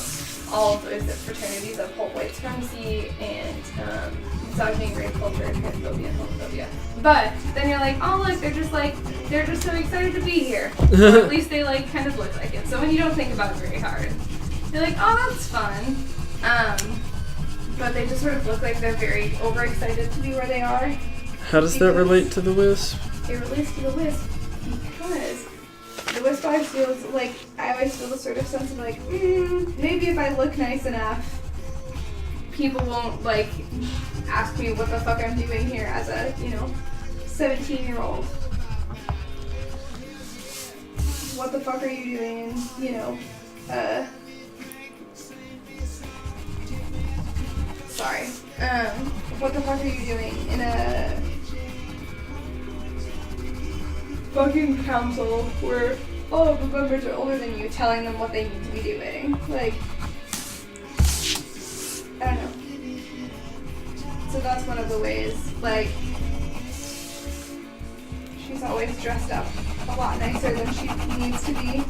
all of those fraternities of whole white supremacy and misogyny, rape culture, transphobia, and homophobia. But then you're like, oh look, they're just so excited to be here. Or at least they like kind of look like it. So when you don't think about it very hard, you're like, oh, that's fun. But they just sort of look like they're very overexcited to be where they are. How does that relate to the Wisp? It relates to the Wisp because the Wisp always feels like, I always feel the sort of sense of like, maybe if I look nice enough, people won't like ask me what the fuck I'm doing here as a, 17-year-old. What the fuck are you doing in, sorry. What the fuck are you doing in a fucking council where all of the members are older than you, telling them what they need to be doing? Like, I don't know. So that's one of the ways, like, she's always dressed up a lot nicer than she needs to be,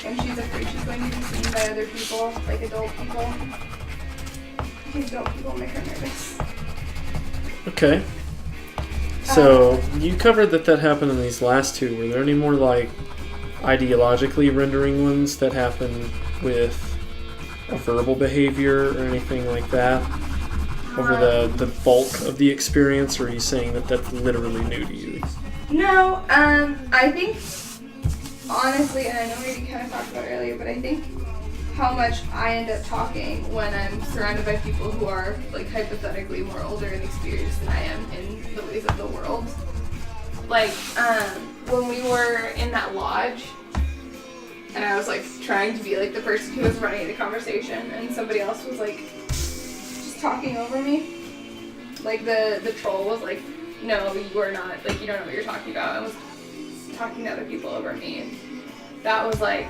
and she's afraid she's going to be seen by other people, like adult people. These adult people make her nervous. Okay. So, you covered that happened in these last two. Were there any more, like, ideologically rendering ones that happen with a verbal behavior or anything like that? over the bulk of the experience, or are you saying that that's literally new to you? No, I think, honestly, and I know we kind of talked about it earlier, but I think how much I end up talking when I'm surrounded by people who are, like, hypothetically more older and experienced than I am in the ways of the world. Like, when we were in that lodge, and I was, like, trying to be, like, the person who was running the conversation, and somebody else was, like, just talking over me. Like, the troll was like, no, you are not, like, you don't know what you're talking about, and was talking to other people over me, and that was, like,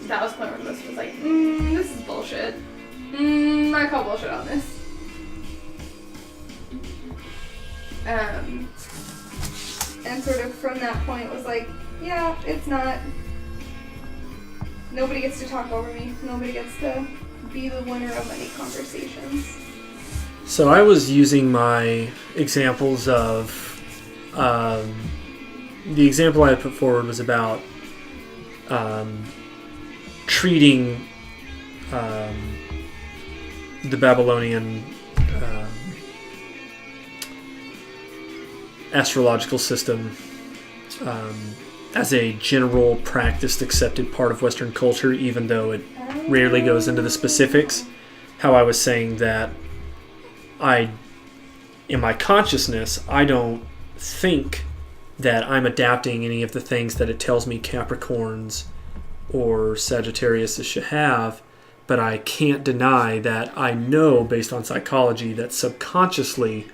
that was the point where this was like, this is bullshit. I call bullshit on this. And sort of from that point was like, yeah, it's not, nobody gets to talk over me. Nobody gets to be the winner of any conversations. So I was using my examples of, the example I put forward was about treating the Babylonian astrological system as a general practiced accepted part of Western culture, even though it rarely goes into the specifics. How I was saying that in my consciousness, I don't think that I'm adapting any of the things that it tells me Capricorns or Sagittarius should have, but I can't deny that I know, based on psychology, that subconsciously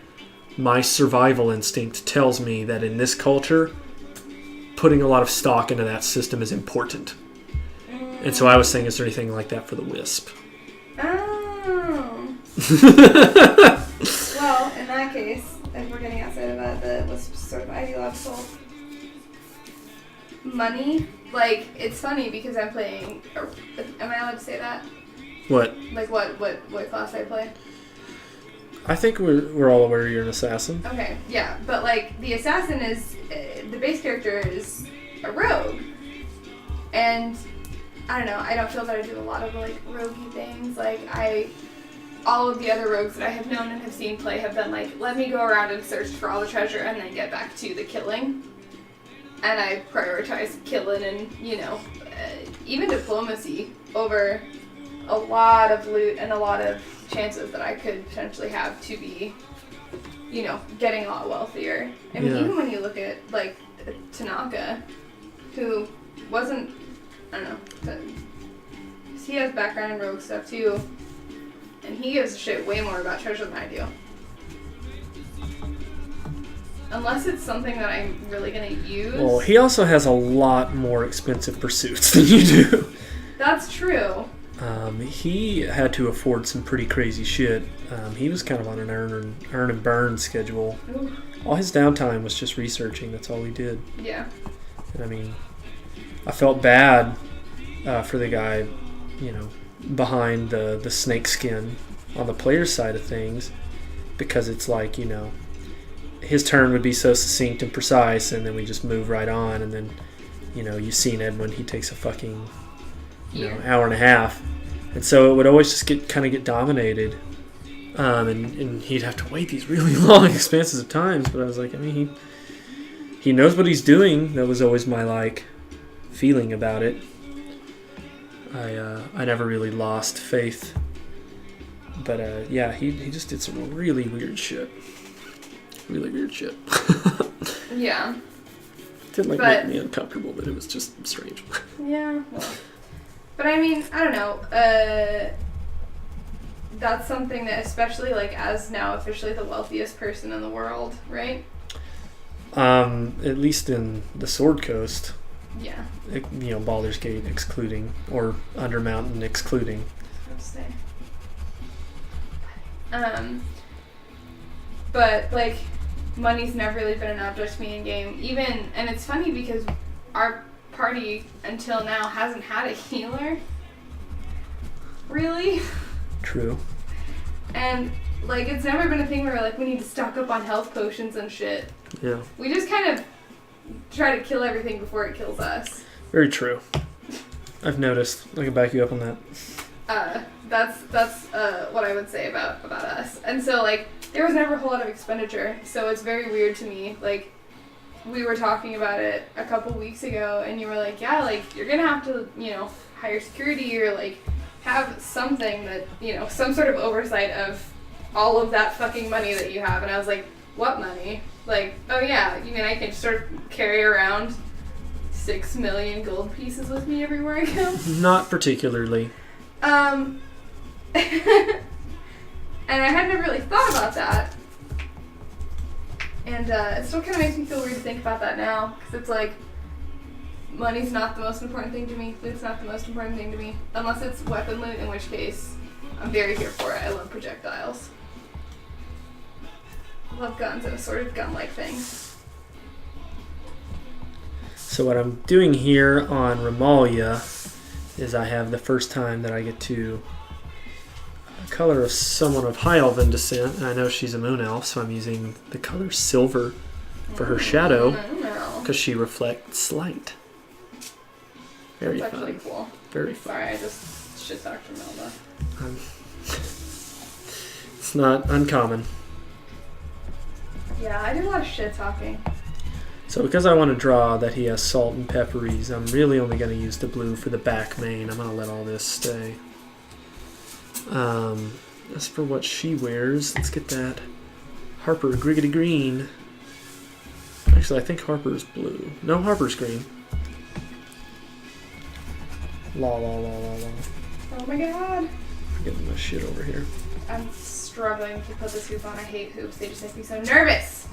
my survival instinct tells me that in this culture, putting a lot of stock into that system is important. And so I was saying, is there anything like that for the Wisp? Oh. Well, in that case, if we're getting outside of that, the Wisp sort of ideological money. Like, it's funny because I'm playing. Am I allowed to say that? What? Like what class I play? I think we're all aware you're an assassin. Okay, yeah, but like the assassin is the base character is a rogue, and I don't know. I don't feel that I do a lot of like roguey things. Like all of the other rogues that I have known and have seen play have been like, let me go around and search for all the treasure and then get back to the killing. And I prioritize killing and, even diplomacy over a lot of loot and a lot of chances that I could potentially have to be, getting a lot wealthier. I mean, even when you look at, like, Tanaka, who wasn't, I don't know, but he has background in rogue stuff too, and he gives a shit way more about treasure than I do. Unless it's something that I'm really going to use. Well, he also has a lot more expensive pursuits than you do. That's true. He had to afford some pretty crazy shit. He was kind of on an earn and burn schedule. Ooh. All his downtime was just researching. That's all he did. Yeah. And I mean, I felt bad for the guy, behind the snake skin on the player's side of things, because it's like, his turn would be so succinct and precise, and then we just move right on, and then, you've seen Edwin, he takes a fucking, hour and a half, and so it would always just get dominated, and he'd have to wait these really long expanses of times, but I was like, I mean, he knows what he's doing. That was always my, feeling about it. I never really lost faith, but, he just did some really weird shit. Really weird shit. Yeah. Didn't make me uncomfortable, but it was just strange. Yeah. Well, but I mean, I don't know. That's something that, especially as now officially the wealthiest person in the world, right? At least in the Sword Coast. Yeah. Baldur's Gate excluding, or Undermountain excluding. Let's say. But money's never really been an object to me in game. And it's funny because our party until now hasn't had a healer. Really? True. And it's never been a thing where we need to stock up on health potions and shit. Yeah. We just kind of try to kill everything before it kills us. Very true. I've noticed. I can back you up on that. that's what I would say about us. And so like there was never a whole lot of expenditure, so it's very weird to me. Like we were talking about it a couple weeks ago, and you were like, yeah, like you're gonna have to, you know, hire security or like have something that, you know, some sort of oversight of all of that fucking money that you have. And I was like, what money? Like, oh yeah, you mean I can sort of carry around 6 million gold pieces with me everywhere I go? Not particularly. And I had never really thought about that. And it still kind of makes me feel weird to think about that now, because it's like, money's not the most important thing to me. Loot's not the most important thing to me. Unless it's weapon loot, in which case, I'm very here for it. I love projectiles. I love guns and assorted gun-like things. So what I'm doing here on Ramalia is I have the first time that I get to color of someone of high elven descent, and I know she's a moon elf, so I'm using the color silver for her shadow because she reflects light. Very That's fun. actually cool. Very fun. Sorry, I just shit talked from Melba. It's not uncommon. Yeah, I do a lot of shit talking. So because I want to draw that he has salt and pepperies, I'm really only going to use the blue for the back main. I'm going to let all this stay. As for what she wears, let's get that Harper Griggity Green. Actually, I think Harper's blue. No, Harper's green. La la la la la. Oh my god. I'm getting my shit over here. I'm struggling to put this hoop on. I hate hoops. They just make me so nervous.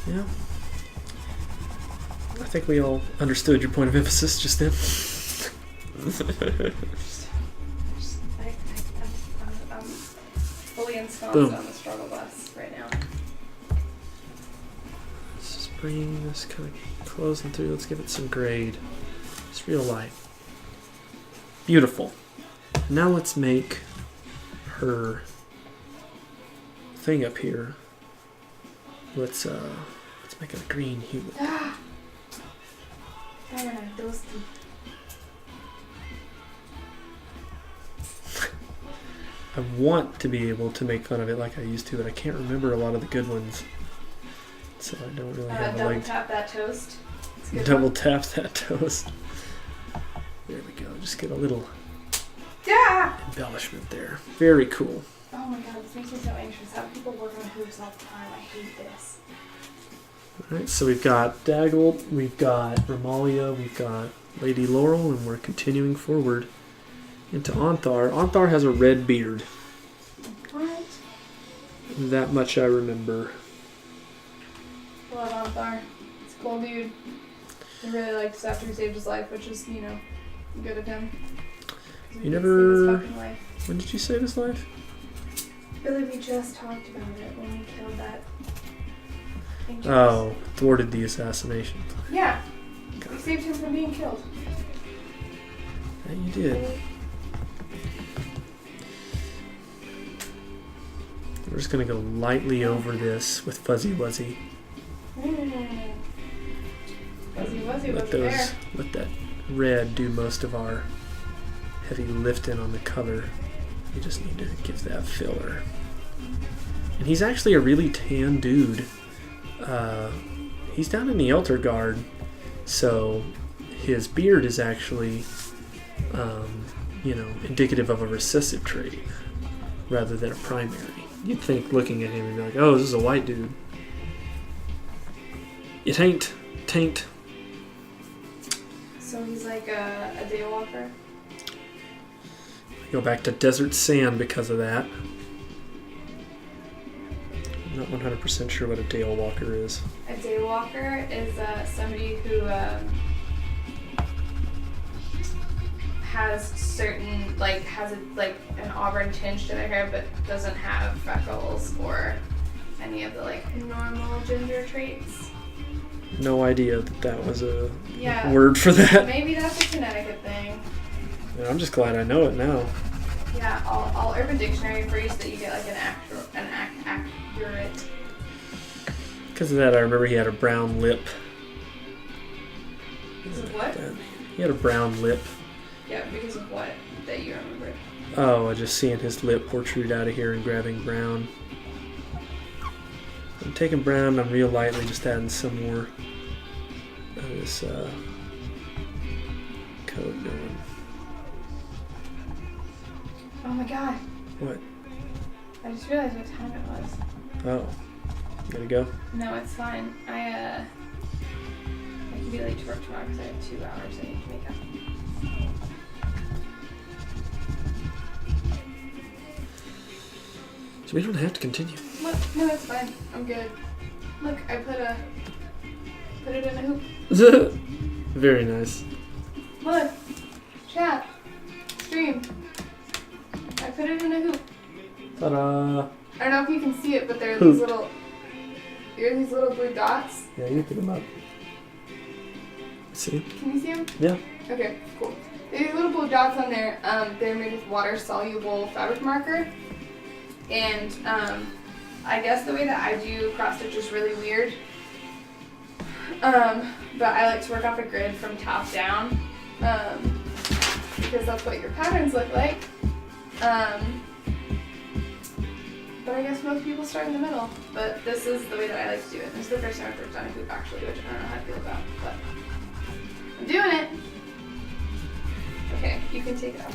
Yeah. I think we all understood your point of emphasis just then. I'm fully ensconced Boom. on the struggle bus right now. Let's just bring this kind of closing through. Let's give it some grade. It's real light. Beautiful. Now let's make her thing up here. Let's make it a green hue. I want to be able to make fun of it like I used to, but I can't remember a lot of the good ones. So I don't really have a double leg. tap that toast. It's a good Double one. tap that toast. There we go. Just get a little embellishment there. Very cool. Oh my god, this makes me so anxious. How do people work on hoops all the time? I hate this. Alright, so we've got Daggle, we've got Ramalia, we've got Lady Laurel, and we're continuing forward into Onthar. Onthar has a red beard. What? That much I remember. Love Anthar. It's a cool dude. I really liked this after he saved his life, which is, you know, good of him. You never... His fucking life. When did you save his life? Billy, we just talked about it when we killed that thing. Oh, thwarted the assassination. Yeah. We saved him from being killed. Yeah, you did. We're just going to go lightly over this with Fuzzy Wuzzy. Fuzzy Wuzzy was there. Let that red do most of our heavy lifting on the color. We just need to give that filler. And he's actually a really tan dude. He's down in the Elder Guard, so his beard is actually, indicative of a recessive trait rather than a primary. You'd think looking at him and be like, oh, this is a white dude. It ain't. Taint. So he's like a daywalker? Go back to desert sand because of that. I'm not 100% sure what a dale walker is. A daywalker is somebody who has certain, has an auburn tinge to their hair, but doesn't have freckles or any of the normal ginger traits. No idea that was a Yeah. word for that. Maybe that's a Connecticut thing. Yeah, I'm just glad I know it now. Yeah, all Urban Dictionary phrase that you get an accurate. Because of that, I remember he had a brown lip. Is it what? He had a brown lip. Yeah, because of what that you remembered. Oh, just seeing his lip protrude out of here and grabbing brown. I'm taking brown, I'm real lightly just adding some more of this coat going. Oh my god. What? I just realized what time it was. Oh. Gotta go? No, it's fine. I can be late to work tomorrow because I have 2 hours I need to make up. So we don't have to continue. Look, no, it's fine. I'm good. Look, I put it in a hoop. Very nice. Look, chat, stream. I put it in a hoop. Ta-da! I don't know if you can see it, but there are Hoop. these little blue dots. Yeah, you can pick them up. See? Can you see them? Yeah. Okay, cool. There are these little blue dots on there. They're made with water-soluble fabric marker. And I guess the way that I do cross-stitch is really weird. But I like to work off a grid from top down. Because that's what your patterns look like. But I guess most people start in the middle. But this is the way that I like to do it. This is the first time I've worked on a hoop actually, which I don't know how to feel about. But I'm doing it. Okay, you can take it off.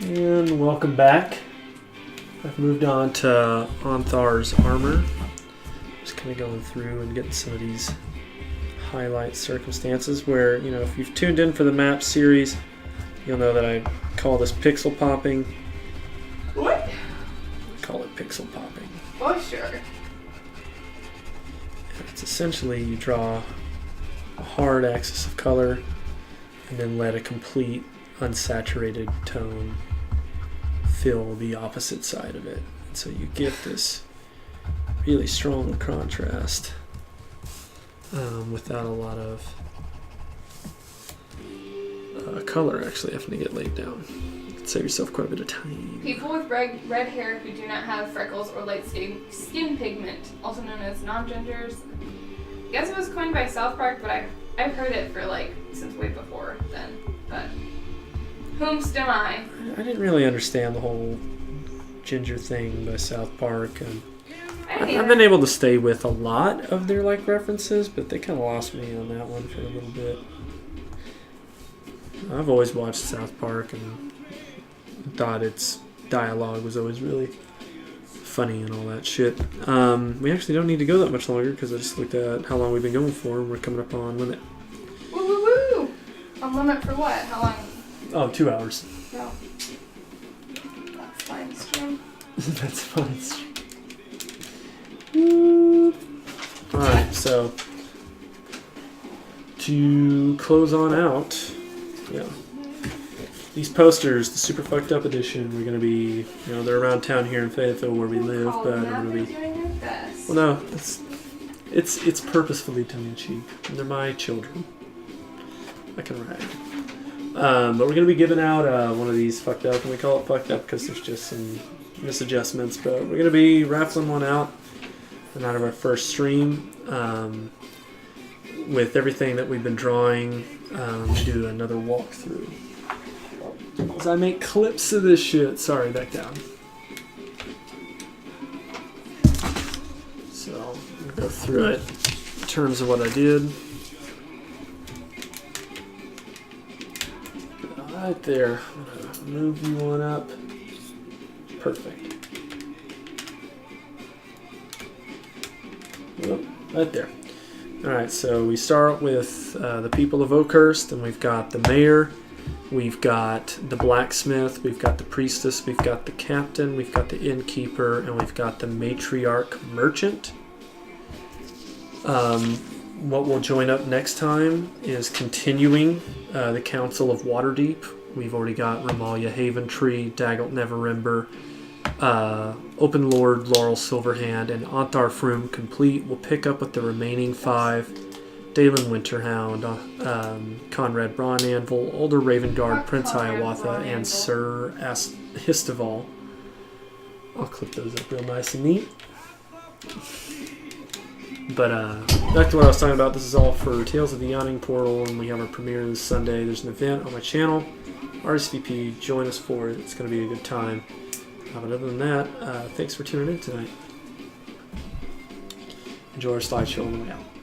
And welcome back. I've moved on to Onthar's armor. Just kind of going through and getting some of these highlight circumstances where, you know, if you've tuned in for the map series, you'll know that I call this pixel popping. What? I call it pixel popping. Oh, sure. It's essentially you draw a hard axis of color and then let a complete unsaturated tone fill the opposite side of it. And so you get this really strong contrast without a lot of color actually having to get laid down. You can save yourself quite a bit of time. People with red hair who do not have freckles or light skin pigment, also known as non-gingers. I guess it was coined by South Park, but I've heard it for since way before then. But whomst am I? I didn't really understand the whole ginger thing by South Park, and I've been able to stay with a lot of their references, but they kind of lost me on that one for a little bit. I've always watched South Park and thought its dialogue was always really funny and all that shit. We actually don't need to go that much longer because I just looked at how long we've been going for and we're coming up on limit. Woo woo woo! On limit for what? How long? Oh, 2 hours. No. That's fine, stream. That's fine. Alright, so to close on out, yeah. These posters, the super fucked up edition, we're gonna be, they're around town here in Fayetteville where we live, but I'm gonna be. Well, no, it's purposefully tongue in cheek. They're my children. I can rag. But we're gonna be giving out one of these fucked up, and we call it fucked up because there's just some misadjustments. But we're gonna be raffling one out of our first stream with everything that we've been drawing. Do another walkthrough. As I make clips of this shit. Sorry, back down. So I'm gonna go through it in terms of what I did. Right there. I'm gonna move you on up. Perfect. Yep, right there. Alright, so we start with the people of Oakhurst, and we've got the mayor, we've got the blacksmith, we've got the priestess, we've got the captain, we've got the innkeeper, and we've got the matriarch merchant. What we'll join up next time is continuing the Council of Waterdeep. We've already got Ramalia Haventree, Daggelt Neverember, Open Lord, Laurel Silverhand, and Onthar Froom complete. We'll pick up with the remaining 5. Dalen Winterhound, Conrad Bronanvil, Older Ravengard, Prince Hiawatha, and Sir Histaval. I'll clip those up real nice and neat. But back to what I was talking about. This is all for Tales of the Yawning Portal, and we have our premiere this Sunday. There's an event on my channel, RSVP. Join us for it. It's going to be a good time. But other than that, thanks for tuning in tonight. Enjoy our slideshow on the way out.